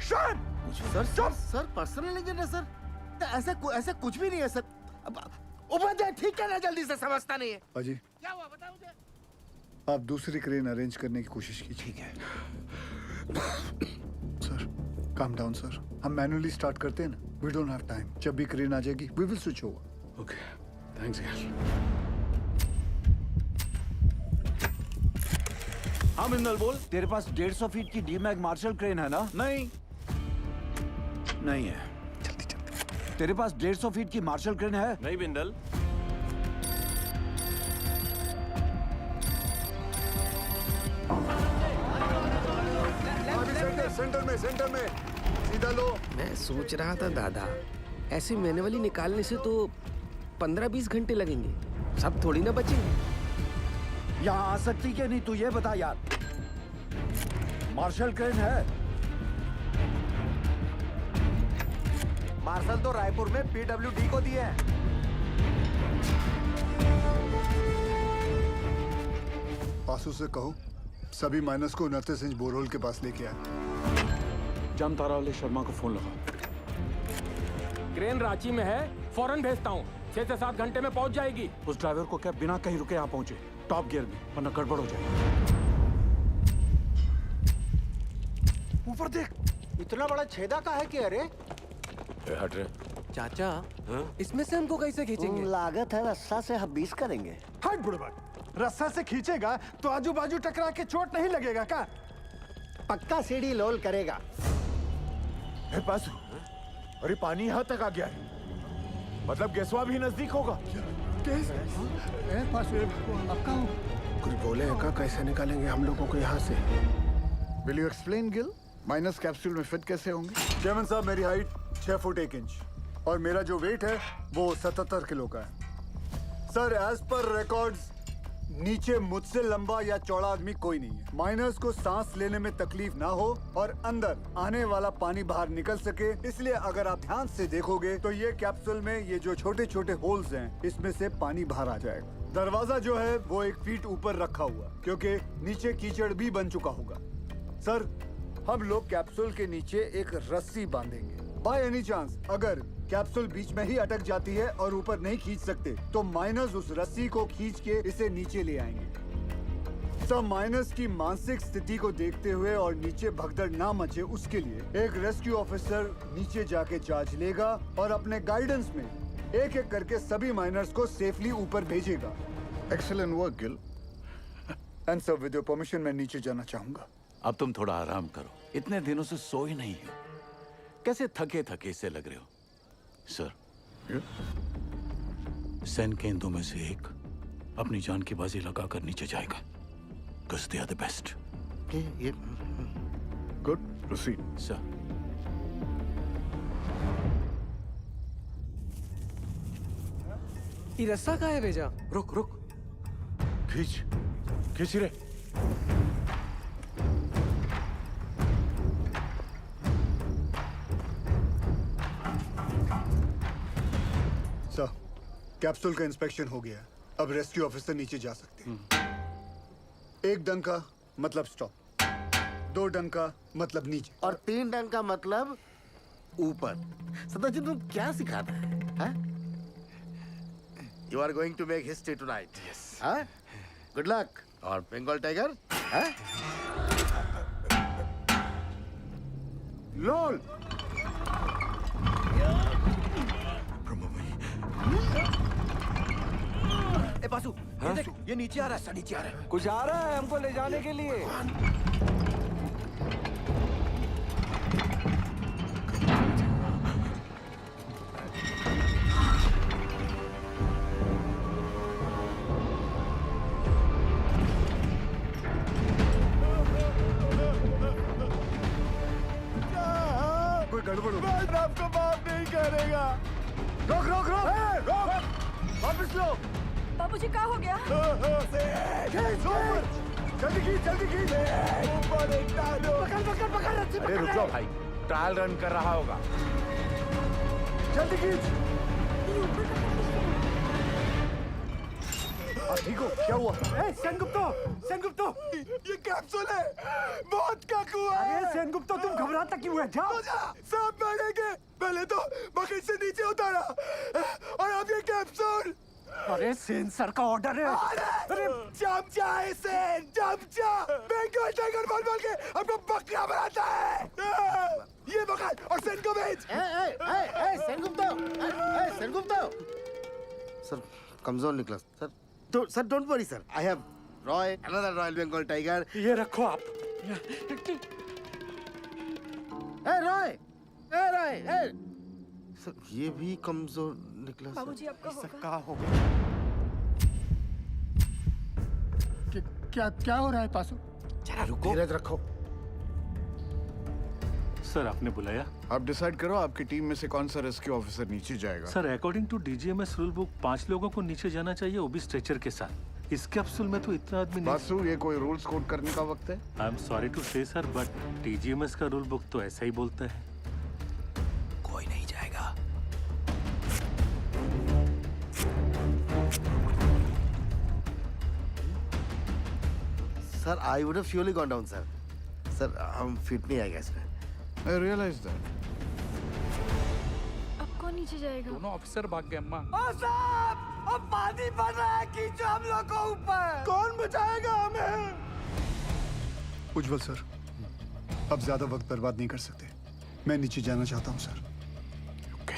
Shame. Sir personal agenda sir? ऐसा कुछ भी नहीं है सर। उपाध्याय ठीक कहना, जल्दी से समझता नहीं है। अजी, क्या हुआ बताओ मुझे। आप दूसरी क्रेन अरेंज करने की कोशिश कीजिए। ठीक है सर, काम डाउन सर। हम मैन्युअली स्टार्ट करते हैं ना। We don't have time. जब भी क्रेन आ जाएगी we will switch over. Okay, thanks यार। हाँ बिंदल बोल। तेरे पास 150 फीट की डीमैग मार्शल क्रेन है ना? नहीं है। तेरे पास 150 फीट की मार्शल क्रेन है? नहीं बिंदल। सेंटर में सीधा लो। मैं सोच रहा था दादा, ऐसे मैनुअली निकालने से तो 15-20 घंटे लगेंगे, सब थोड़ी ना बचेंगे। यहाँ आ सकती क्या नहीं तू ये बता यार। मार्शल क्रेन है? मार्शल तो रायपुर में पीडब्ल्यूडी को दिए हैं। पासू से कहो सभी माइनस को 29 इंच बोरहोल के पास लेके आए। जामतारा वाले शर्मा को फोन लगा। क्रेन रांची में है, फौरन भेजता हूँ। 6 से 7 घंटे में पहुंच जाएगी। उस ड्राइवर को क्या बिना कहीं रुके यहाँ पहुंचे, टॉप गियर में, वरना गड़बड़ हो जाएगी। ऊपर देख, इतना बड़ा छेदा का है कि अरे हट रहे चाचा इसमें से हमको कैसे खींचेंगे? लागत है रस्सा से हम 20 करेंगे। हट बुढ़बा, रस्सा से खींचेगा तो आजू बाजू टकरा के चोट नहीं लगेगा का? पक्का सीढ़ी लोल करेगा। पासू, अरे पानी यहाँ तक आ गया है, मतलब गैसवा भी नजदीक होगा। कुछ बोले का कैसे निकालेंगे हम लोगों को यहाँ से? Will you explain Gill? Minus capsule में फिट कैसे होंगे? चेयरमैन साहब, मेरी हाइट 6 फुट 1 इंच और मेरा जो वेट है वो 77 किलो का है। सर, एज पर रिकॉर्ड्स नीचे मुझसे लंबा या चौड़ा आदमी कोई नहीं है। माइनर्स को सांस लेने में तकलीफ ना हो और अंदर आने वाला पानी बाहर निकल सके, इसलिए अगर आप ध्यान से देखोगे तो ये कैप्सूल में ये जो छोटे छोटे होल्स हैं, इसमें से पानी बाहर आ जाएगा। दरवाजा जो है वो 1 फीट ऊपर रखा हुआ, क्योंकि नीचे कीचड़ भी बन चुका होगा। सर, हम लोग कैप्सूल के नीचे एक रस्सी बांधेंगे। बाय एनी चांस अगर कैप्सूल बीच में ही अटक जाती है और ऊपर नहीं खींच सकते, तो माइनर्स उस रस्सी को खींच के इसे नीचे ले आएंगे। सब माइनर्स की मानसिक स्थिति को देखते हुए और नीचे भगदड़ ना मचे, उसके लिए एक रेस्क्यू ऑफिसर नीचे जाके चार्ज लेगा और अपने गाइडेंस में एक एक करके सभी माइनर्स को सेफली ऊपर भेजेगा। Excellent work Gill. And sir, with your permission मैं नीचे जाना चाहूंगा। अब तुम थोड़ा आराम करो, इतने दिनों से सोए नहीं हो, कैसे थके थके से लग रहे हो। सर, सैन केंद्रों में से एक अपनी जान की बाजी लगाकर नीचे जाएगा। 'Cause they are the best. Good, proceed. Sir, ये रस्सा कहाँ है भेजा? रुक रुक, खींच खींच रे। सर, कैप्सूल का इंस्पेक्शन हो गया। अब रेस्क्यू ऑफिसर नीचे जा सकते हैं। 1 डंका मतलब स्टॉप, 2 डंका मतलब नीचे, और 3 डंका का मतलब ऊपर। सदाजी, तुम क्या सिखाता है? You are going to make history tonight. Yes. Good luck. और बंगाल टाइगर? लोल। ए बासु, ये देख, ये नीचे आ रहा है। नीचे आ रहा है। कुछ आ रहा है हमको ले जाने के लिए। कोई गड़बड़ हो। मैं आपको माफ नहीं करेगा। रोक रोक रोक, रोक, वापस लो। बाबूजी, क्या हो गया? जल्दी खींच, जल्दी खींच। पकड़ पकड़ पकड़, रस्सी अरे पकड़। रुक जाओ भाई, ट्रायल रन कर रहा होगा। जल्दी खींच। ठीक हो? क्या हुआ? सेनगुप्तो, ये कैप्सूल है, मौत का कुआं। अरे सेनगुप्तो, तुम घबराता क्यों है? जाओ। सब मरेंगे। पहले तो बकेट से नीचे उतारा और अब ये कैप्सूल। अरे सेन सर का ऑर्डर है। अरे चमचा है सेन, चमचा। बंगाल टाइगर बोल बोल के हमको बकरा बनाता है। ये पकड़ और सेन को भेज। सेनगुप्तो। सर, कमजोर निकला। Sir, don't worry sir. I have Roy, another royal Bengal tiger. ये रखो आप। रॉय, सर, ये भी कमजोर निकला। बाबूजी, आपका होगा। क्या हो रहा है पासु? जरा रुको, धीरज रखो। सर, आपने बुलाया? आप डिसाइड करो आपकी टीम में से कौन सा रेस्क्यू ऑफिसर नीचे जाएगा। Sir, according to DGMS rule book 5 लोगों को नीचे जाना चाहिए, वो भी स्ट्रेचर के साथ। इस कैप्सूल में तो इतना आदमी नहीं। बासु, ये कोई रूल्स कोड करने का वक्त है? आई एम सॉरी टू से सर, बट डीजीएमएस का रूल बुक तो ऐसा ही बोलता है। कोई नहीं जाएगा। Sir, I would have surely gone down, sir. Sir हम फिट नहीं आएगा इसमें। I realize that. अब कौन नीचे जाएगा? दोनों ऑफिसर भाग गए अम्मा। ओ साहब, अब पानी बढ़ रहा है, खींचो हम लोग को ऊपर। कौन बचाएगा हमें? उज्जवल सर, अब ज्यादा वक्त बर्बाद नहीं कर सकते। मैं नीचे जाना चाहता हूँ sir.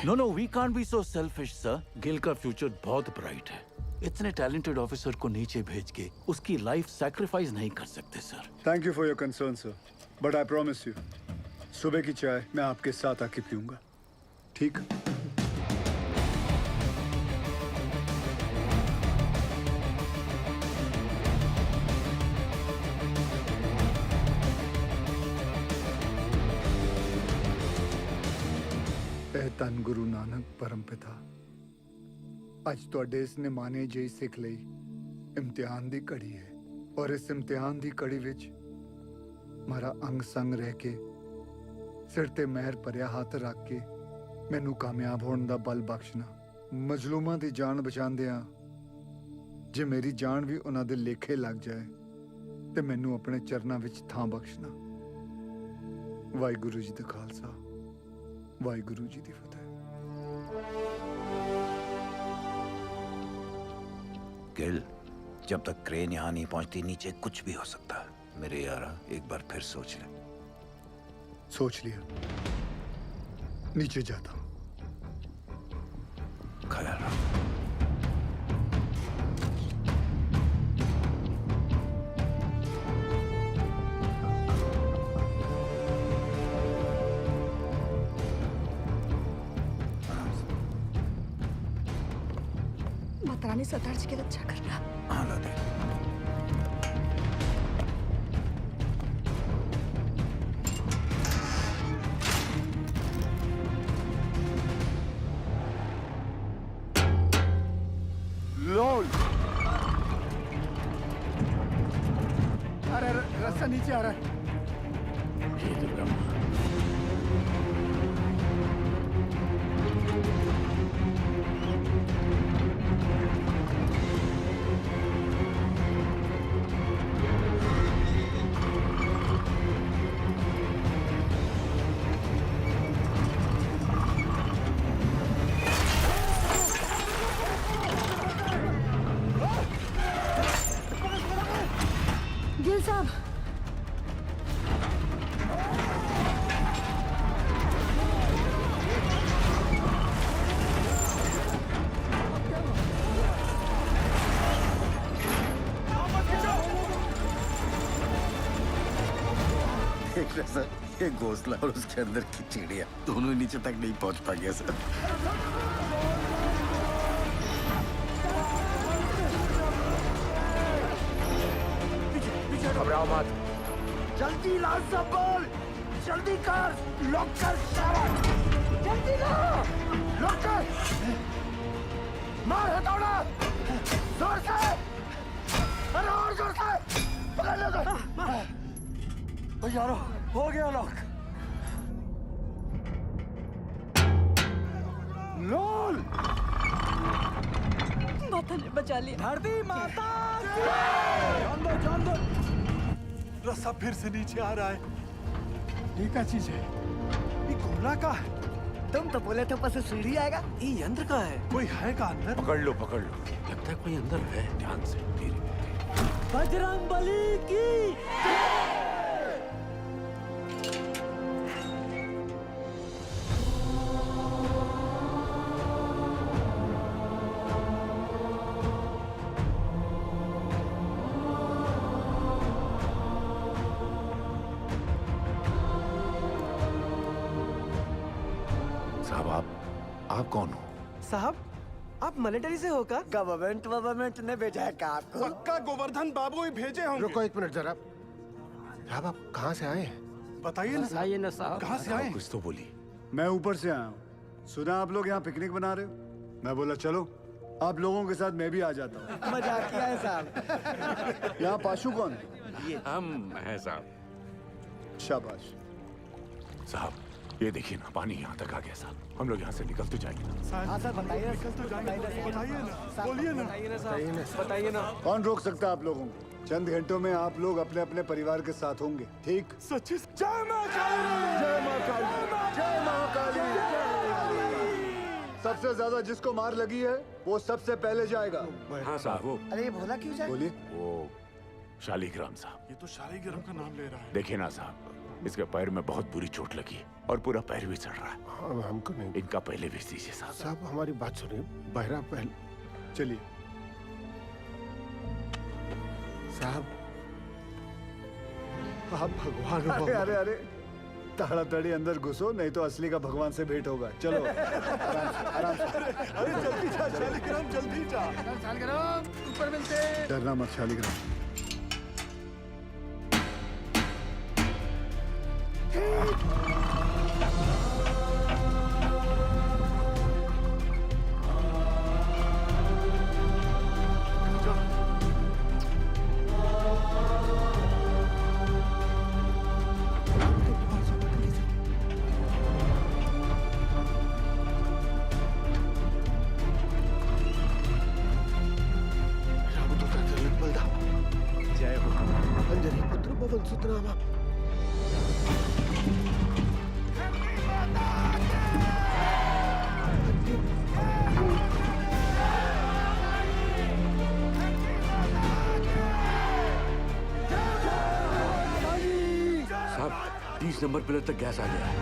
No no, we can't be so selfish sir. Gill का फ्यूचर बहुत ब्राइट है। इतने टैलेंटेड ऑफिसर को नीचे भेज के उसकी लाइफ सैक्रिफाइस नहीं कर सकते sir. Thank you for your concern sir, but I promise you, सुबह की चाय मैं आपके साथ आके पीऊंगा, ठीक? ਧੰਨ ਗੁਰੂ ਨਾਨਕ ਪਰਮ ਪਿਤਾ, ਅੱਜ ਤੁਹਾਡੇ ਇਸ ਨਿਮਾਣੇ ਜਿਹੀ ਸਿੱਖ ਲਈ ਇਮਤਿਹਾਨ ਦੀ ਘੜੀ ਹੈ, ਔਰ ਇਸ ਇਮਤਿਹਾਨ ਦੀ ਘੜੀ ਵਿੱਚ ਮਾਰਾ ਅੰਗ ਸੰਗ ਰਹਿ ਕੇ ਸਿਰ ਤੇ ਮਹਿਰ ਭਰਿਆ ਹੱਥ ਰੱਖ ਕੇ ਮੈਨੂੰ ਕਾਮਯਾਬ ਹੋਣ ਦਾ ਬਲ ਬਖਸ਼ਣਾ। ਮਜ਼ਲੂਮਾਂ ਦੀ ਜਾਨ ਬਚਾਉਂਦਿਆਂ ਜੇ ਮੇਰੀ ਜਾਨ ਵੀ ਉਹਨਾਂ ਦੇ ਲੇਖੇ ਲੱਗ ਜਾਏ ਤੇ ਮੈਨੂੰ ਆਪਣੇ ਚਰਨਾਂ ਵਿੱਚ ਥਾਂ ਬਖਸ਼ਣਾ। ਵਾਹਿਗੁਰੂ ਜੀ ਦਾ ਖਾਲਸਾ, वाहिगुरु जी दी फतेह। गिल, जब तक क्रेन यहाँ नहीं पहुंचती नीचे कुछ भी हो सकता है। मेरे यारा एक बार फिर सोच ले। सोच लिया, नीचे जाता हूँ। ख्याल रखो। रानी सरदार जी के लिए अच्छा करना। हाँ लादे। लोल, अरे रास्ता नीचे आ रहा है। गिल साहब, देख रहे सर, ये घोंसला और उसके अंदर की चिड़िया दोनों ही नीचे तक नहीं पहुंच पा गया सर। घबराओ मत। जल्दी ला सब बोल, जल्दी कर, लॉक कर शाबाश, जल्दी ला, लॉक कर, मार हथौड़ा, जोर से, अरे और जोर से, पकड़ लो तो। यारो, हो गया लॉक। लोल, माता ने बचा लिया। धरती माता, जान दो। रस्सा फिर से नीचे आ रहा है। ये क्या चीज है? ये गोला का है। तुम तो बोले थे ऊपर से सीढ़ी आएगा। ये यंत्र का है। कोई है का अंदर? पकड़ लो पकड़ लो, लगता है कोई अंदर है। ध्यान से, धीरे। बजरंग बली की साहब, आप कौन हो? साहब, आप मिलिट्री से हो का? गवर्नमेंट ने भेजा है का आपको? पक्का गोवर्धन बाबू ही भेजे होंगे। रुको एक मिनट जरा। साहब आप कहाँ से आए हैं? बताइए ना साहब। कहाँ से आए? कुछ तो बोली। मैं ऊपर से आया हूँ। सुना आप लोग यहाँ पिकनिक बना रहे हो? मैं बोला चलो, आप लोगों के साथ मैं भी आ जाता हूँ। मजाक किया है साहब। यहाँ पाशु कौन? हम हैं साहब। शाबाश। साहब, ये देखिए ना, पानी यहाँ तक आ गया साहब। हम लोग यहाँ से निकल तो जाएंगे ना। हाँ सर, बताइए ना, बताइए ना, बोलिए ना। बताइए ना। कौन रोक सकता है आप लोगों को? चंद घंटों में आप लोग अपने अपने परिवार के साथ होंगे, ठीक? सच्ची जय मां काली, जय मां काली, जय महाकाली। सबसे ज्यादा जिसको मार लगी है वो सबसे पहले जाएगा। हाँ साहब वो अरे ये भोला क्यों जाए? बोलिए। वो शालिग्राम साहब। ये तो शालिग्राम का नाम ले रहा है। देखिए ना साहब, इसके पैर में बहुत बुरी चोट लगी है और पूरा पैर भी चढ़ रहा है। हाँ, हमको नहीं। इनका पहले भेज दीजिए साहब। साहब हमारी बात सुनिए, बहरा पहले। चलिए साहब आप भगवान हो। अरे अरे अरे, ताड़ाताड़ी अंदर घुसो, नहीं तो असली का भगवान से भेंट होगा। चलो आराम से। अरे जल्दी जा शालिग्राम, जल्दी जा। शालिग्राम ऊपर मिलते। डरना मत शालिग्राम। जय हो। अंजनी पुत्र पवन सुत नामा। साहब 30 नंबर पिलर तक गैस आ गया है।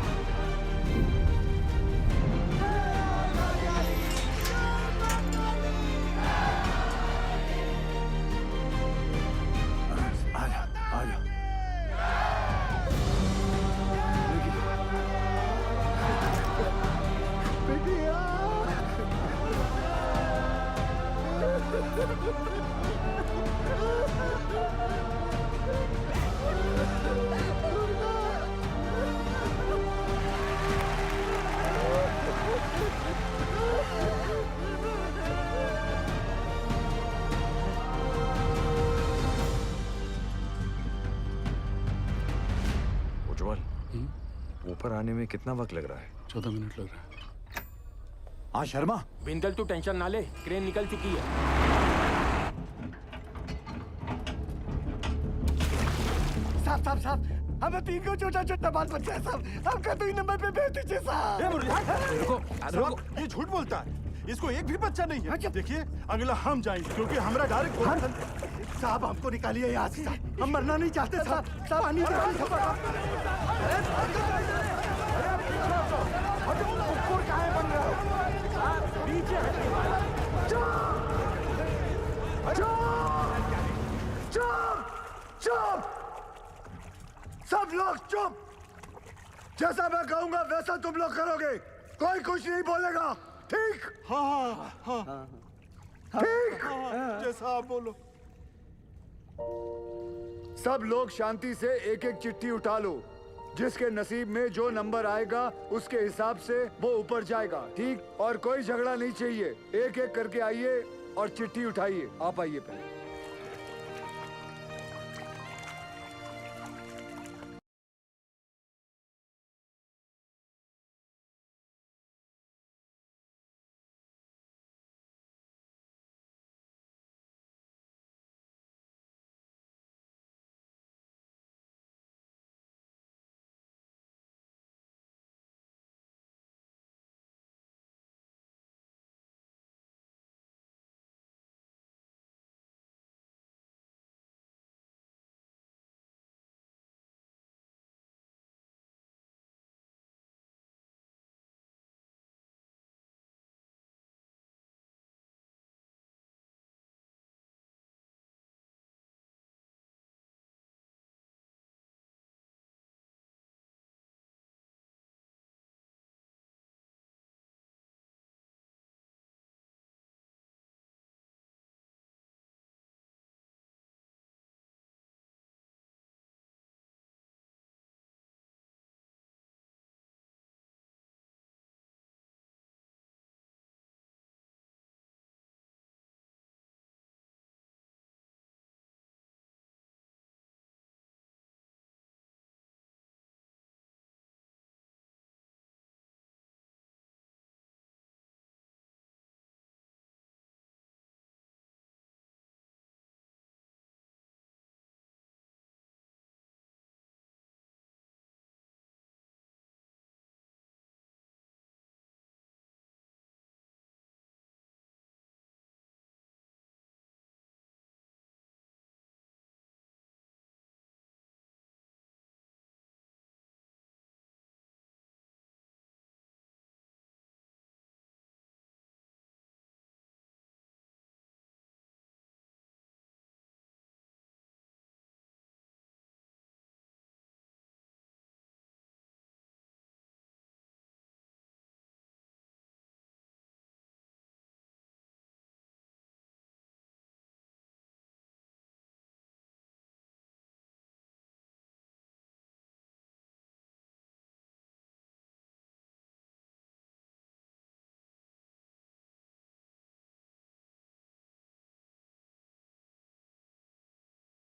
उज्जवल, ऊपर आने में कितना वक्त लग रहा है? 14 मिनट लग रहा है। हाँ शर्मा, बिंदल तू टेंशन ना ले, क्रेन निकल चुकी है। साहब साहब साहब, हमें 3 को छोटा छोटा बाल बच्चा है साहब, आपका 3 नंबर पे भेज दीजिए साहब। रुको, ये झूठ बोलता है। इसको एक भी बच्चा नहीं है। देखिए अगला हम जाएंगे क्योंकि हमारा डायरेक्ट साहब हमको निकालिए यहाँ से, हम मरना नहीं चाहते साहब। पानी चुप! सब लोग चुप! जैसा मैं कहूंगा वैसा तुम लोग करोगे, कोई कुछ नहीं बोलेगा, ठीक? हाँ हाँ हाँ ठीक? जैसा आप बोलो। सब लोग शांति से एक एक चिट्ठी उठा लो। जिसके नसीब में जो नंबर आएगा उसके हिसाब से वो ऊपर जाएगा, ठीक? और कोई झगड़ा नहीं चाहिए, एक एक करके आइए और चिट्ठी उठाइए। आप आइए पहले।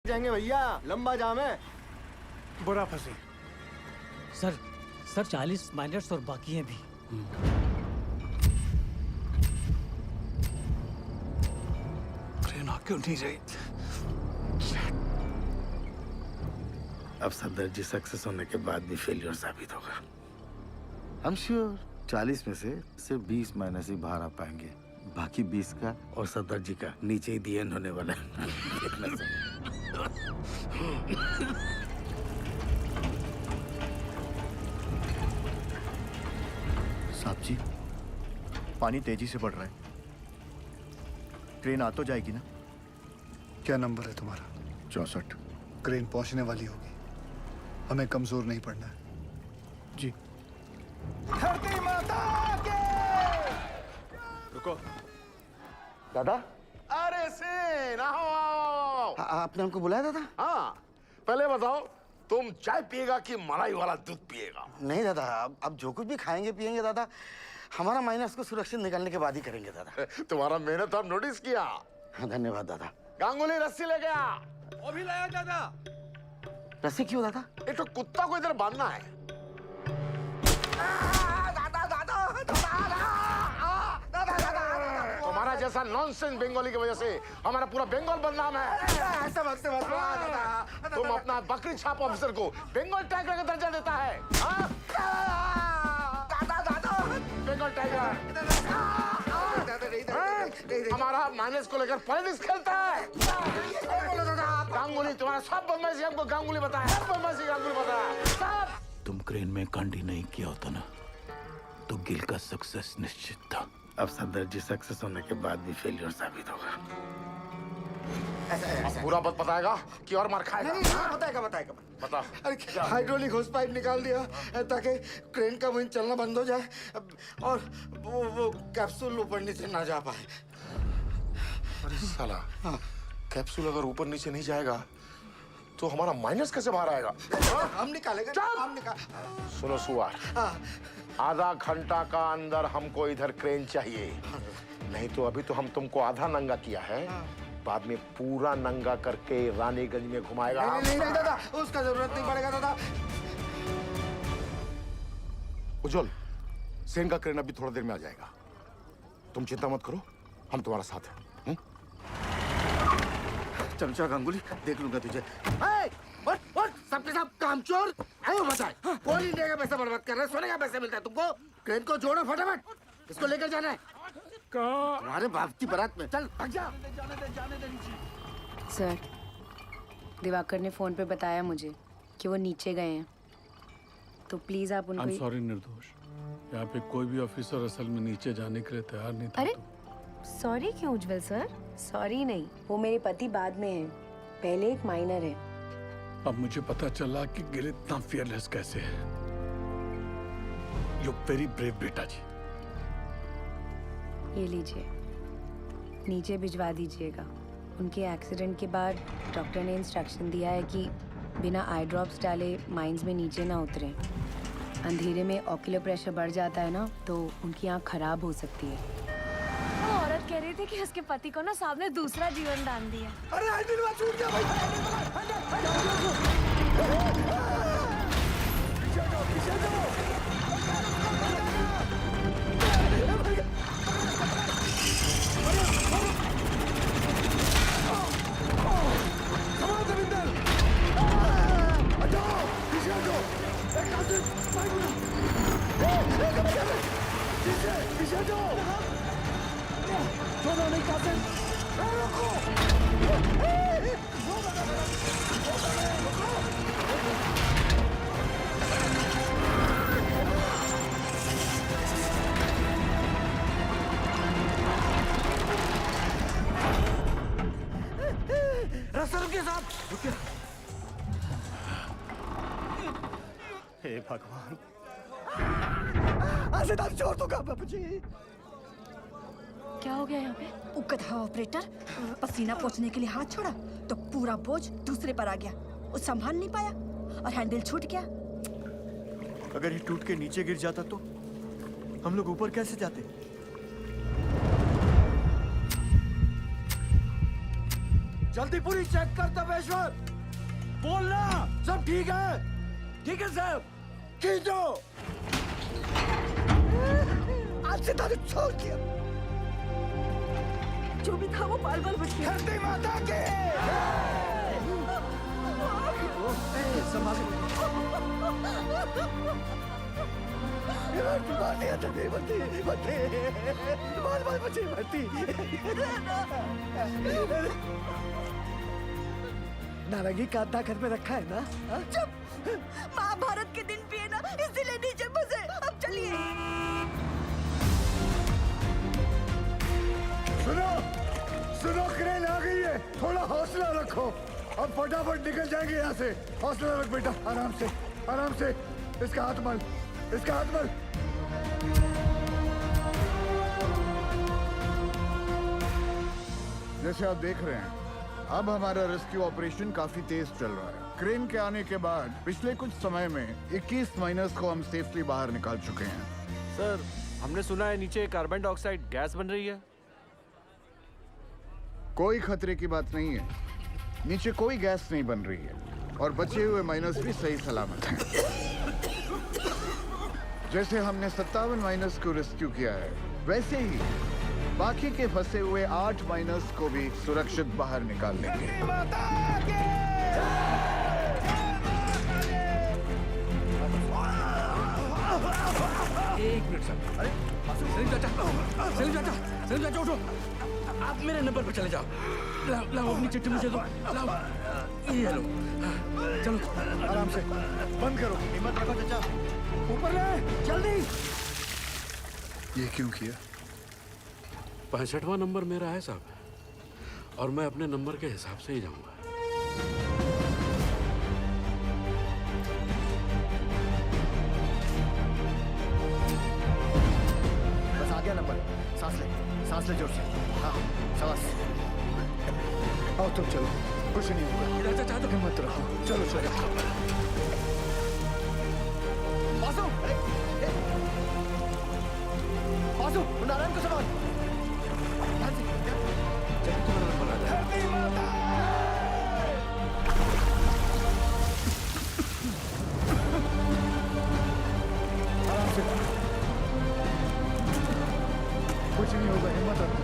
जाएंगे भैया, लंबा जाम है। बुरा फंसी। सर 40 माइनर्स और बाकी हैं भी। ट्रेन आ क्यों नहीं रही? अब सफदर जी सक्सेस होने के बाद भी फेलियर साबित होगा। हम श्योर 40 में से सिर्फ 20 माइनस ही बाहर आ पाएंगे, बाकी 20 का और सफदर जी का नीचे ही दी एंड होने वाला है। साहब जी, पानी तेजी से बढ़ रहा है, ट्रेन आ तो जाएगी ना? क्या नंबर है तुम्हारा? 64। क्रेन पहुंचने वाली होगी, हमें कमजोर नहीं पड़ना है। जी। धरती माता के। रुको दादा। अरे सेन, आओ आओ। आपने हमको बुलाया दादा? हाँ, पहले बताओ तुम चाय पिएगा कि मलाई वाला दूध पिएगा? नहीं दादा, अब जो कुछ भी खाएंगे पिएंगे दादा, हमारा माइनस को सुरक्षित निकालने के बाद ही करेंगे दादा। तुम्हारा मेहनत हम नोटिस किया। हाँ, धन्यवाद दादा। गांगुली रस्सी ले गया। वो भी लाया दादा। रस्सी क्यों दादा? एक तो कुत्ता को इधर बांधना है। तुम्हारा जैसा नॉनसेंस बंगाली की वजह से हमारा पूरा बंगाल बदनाम है। तुम अपना बकरी छाप ऑफिसर को बंगाल टाइगर का दर्जा देता है। बंगाल टाइगर हमारा माइनस को लेकर पॉलिटिक्स खेलता है। गांगुली तुम्हारा सब बदमाशी हमको गांगुली बताया, सब बदमाशी गांगुली बताया सब। तुम क्रेन में कांडी नहीं किया होता ना तो गिल का सक्सेस निश्चित था। अब सफदर जी सक्सेस होने के बाद भी फेलियर साबित होगा। अब पूरा बात बताएगा कि और मार खाएगा? नहीं, बताएगा बताएगा। बता। अरे हाइड्रोलिक होस पाइप निकाल दिया ताकि क्रेन का वहीं चलना बंद हो जाए और वो कैप्सूल ऊपर नीचे ना जा पाए। अरे साला, कैप्सूल अगर ऊपर नीचे नहीं जाएगा तो हमारा माइनस कैसे बाहर आएगा? हम निकालेंगे, हम निकाल। सुनो सुआर, आधा घंटा का अंदर हमको इधर क्रेन चाहिए, नहीं तो अभी तो हम तुमको आधा नंगा किया है, बाद में पूरा नंगा करके रानीगंज में घुमाएगा। नहीं दादा, उसका जरूरत नहीं पड़ेगा दादा। उज्जवल, सेन का क्रेन अभी थोड़ा देर में आ जाएगा, तुम चिंता मत करो, हम तुम्हारा साथ हैं। चमचा गांगुली, देख लूंगा तुझे। सबके सब कामचोर आयो बताए, कौन इंडिया का पैसा बर्बाद कर रहा है? सोने का पैसा मिलता है तुमको? क्रेन को जोड़ो फटाफट, इसको लेकर जाना है तुम्हारे बाप की बारात में। चल भाग जा। सर, दिवाकर ने फोन पे बताया मुझे कि वो नीचे गए हैं, तो प्लीज आप उनको। I'm sorry निर्दोष, यहाँ पे कोई भी ऑफिसर असल में नीचे जाने के लिए तैयार नहीं था। अरे सॉरी क्यों उज्जवल सर? सॉरी नहीं, वो मेरे पति बाद में हैं, पहले एक माइनर है। अब मुझे पता चला कि गिल इतना फियरलेस कैसे है। यू वेरी ब्रेव बेटा जी। ये लीजिए, नीचे भिजवा दीजिएगा। उनके एक्सीडेंट के बाद डॉक्टर ने इंस्ट्रक्शन दिया है कि बिना आई ड्रॉप्स डाले माइंस में नीचे ना उतरें। अंधेरे में ऑक्यूलर प्रेशर बढ़ जाता है ना, तो उनकी आँख खराब हो सकती है। वो औरत कह रही थी कि उसके पति को ना साहब ने दूसरा जीवन दान दिया। अरे हैंडल छूट गया भाई। पीछे जाओ। हे भगवान, छोड़ दूंगा बाबूजी। क्या हो गया यहाँ पे? उकथा ऑपरेटर पसीना पोंछने के लिए हाथ छोड़ा तो पूरा बोझ दूसरे पर आ गया। वो संभाल नहीं पाया और हैंडल छूट गया। अगर ये टूट के नीचे गिर जाता तो हम लोग ऊपर कैसे जाते? जल्दी पूरी चेक कर तपेश्वर। बोलना सब ठीक है? ठीक है साहब। खींचो। आज से तारीफ छोड़ दिया। जो भी था वो बाल-बाल बच गया। धरती माता की। संभाल। नारंगी कांता घर में रखा है ना? चुप। महाभारत के दिन भी है ना, इसीलिए नीचे बसे। अब चलिए। सुनो सुनो, क्रेन आ गई है, थोड़ा हौसला रखो। अब फटाफट निकल जाएंगे यहाँ से। हौसला रख बेटा, आराम से आराम से। इसका हाथ मल, इसका हाथ मल। जैसे आप देख रहे हैं, अब हमारा रेस्क्यू ऑपरेशन काफी तेज चल रहा है। क्रेन के आने के बाद पिछले कुछ समय में 21 माइनर्स को हम सेफली बाहर निकाल चुके हैं। सर, हमने सुना है नीचे कार्बन डाइऑक्साइड गैस बन रही है। कोई खतरे की बात नहीं है, नीचे कोई गैस नहीं बन रही है और बचे हुए माइनर्स भी सही सलामत हैं। जैसे हमने 57 माइनर्स को रेस्क्यू किया है, वैसे ही बाकी के फंसे हुए 8 माइनर्स को भी सुरक्षित बाहर निकाल लेंगे। एक मिनट सर। अरे सलीम चाचा, सलीम चाचा, सलीम चाचा उठो। आप मेरे नंबर पर चले जाओ। लाओ लाओ अपनी चिट्ठी मुझे दो। लाओ ये लो। चलो आराम से, बंद करो। हिम्मत रखो चाचा। ऊपर ले, जल्दी। ये क्यों किया? 65वां नंबर मेरा है साहब, और मैं अपने नंबर के हिसाब से ही जाऊंगा। बस आ गया नंबर। सांस ले जोर से। हाँ, शाबाश। आओ तुम चलो, कुछ नहीं होगा। हिम्मत रखो, चलो चलो। बासु, बासु, नारायण को संभाल। आराम से, कुछ नहीं होगा, हिम्मत रखो।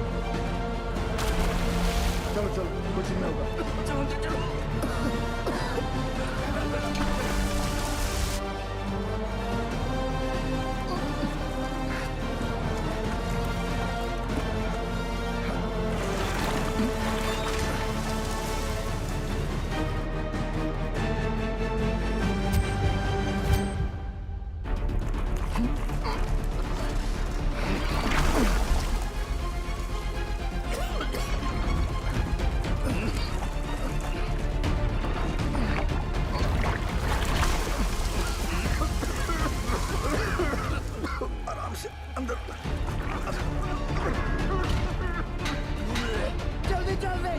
चलो चलो, कुछ नहीं होगा। चलो चलो। जल्दी जल्दी।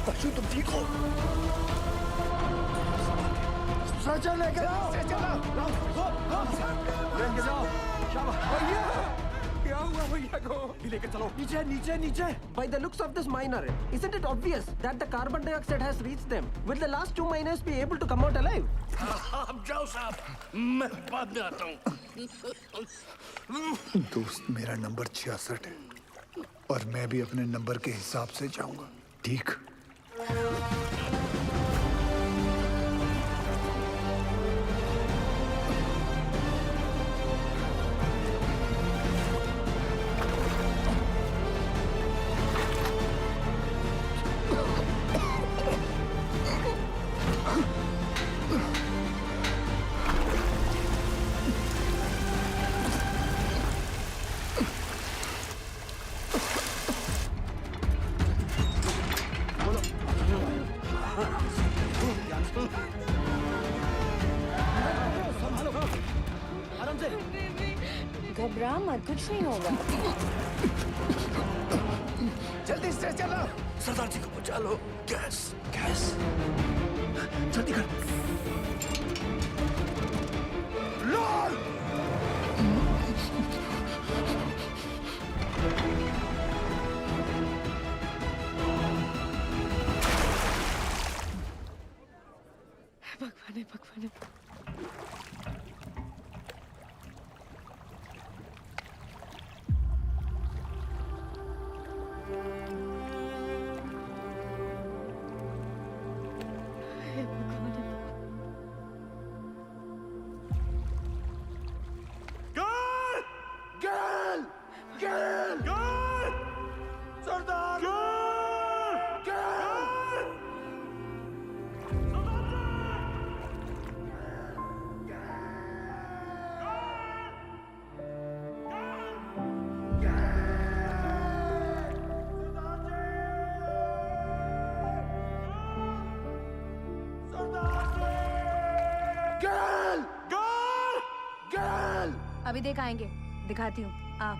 बच्चों तुम ठीक हो? सचा लेकर आओ। लेके जाओ। भैया, क्या हुआ भैया को? लेके चलो। नीचे नीचे नीचे. By the looks of this miner, isn't it obvious that the carbon dioxide has reached them? Will the last 2 miners be able to come out alive? आप जाओ साहब, मैं बाद में आता हूँ। दोस्त, मेरा नंबर 66 है और मैं भी अपने नंबर के हिसाब से जाऊंगा, ठीक? घबरा मत, कुछ नहीं होगा। जल्दी से चलो। सरदार जी को बचा लो। गैस गैस, जल्दी कर। अभी देख आएंगे, दिखाती हूँ। आ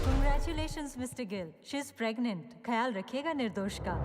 Congratulations, Mr. Gill. She's pregnant. ख्याल रखिएगा निर्दोष का।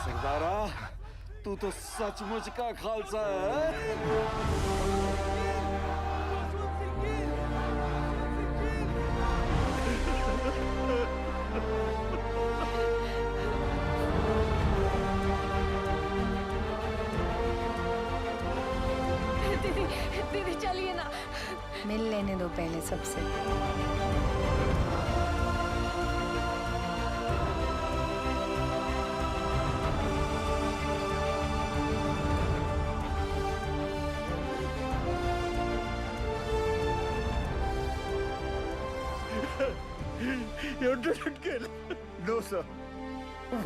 सरदारा, तू तो सचमुच का खालसा है। दीदी, दीदी चलिए ना। मिल लेने दो पहले सबसे। You didn't kill. No, sir.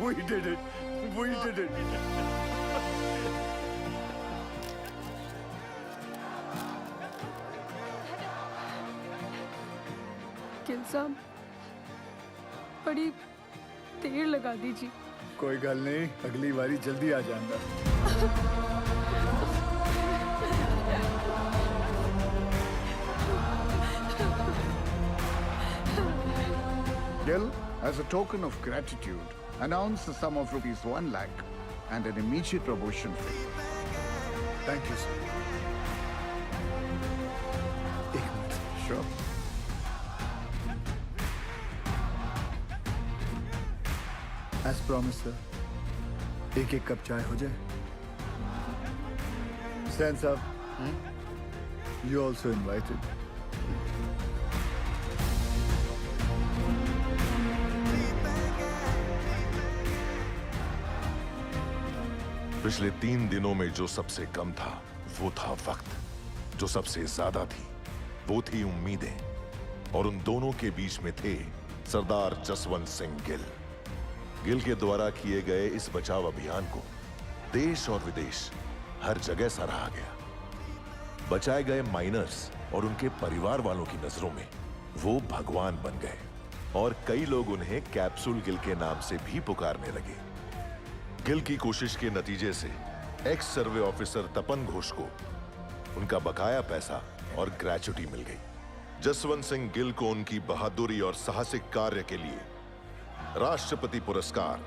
We did it. We did it. Gill साहब, बड़ी देर लगा दीजिए। कोई गल नहीं, अगली बारी जल्दी आ जाऊंगा। Gill, as a token of gratitude, announce the sum of ₹1 lakh and an immediate promotion fee. Thank you, sir. एक minute. Sure. As promised, sir. एक कप चाय हो जाए। Stan साहब, you also invited. पिछले 3 दिनों में जो सबसे कम था वो था वक्त। जो सबसे ज्यादा थी वो थी उम्मीदें। और उन दोनों के बीच में थे सरदार जसवंत सिंह गिल। गिल के द्वारा किए गए इस बचाव अभियान को देश और विदेश हर जगह सराहा गया। बचाए गए माइनर्स और उनके परिवार वालों की नजरों में वो भगवान बन गए और कई लोग उन्हें कैप्सूल गिल के नाम से भी पुकारने लगे। गिल की कोशिश के नतीजे से एक्स सर्वे ऑफिसर तपन घोष को उनका बकाया पैसा और ग्रेच्युटी मिल गई। जसवंत सिंह गिल को उनकी बहादुरी और साहसिक कार्य के लिए राष्ट्रपति पुरस्कार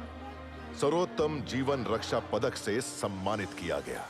सर्वोत्तम जीवन रक्षा पदक से सम्मानित किया गया।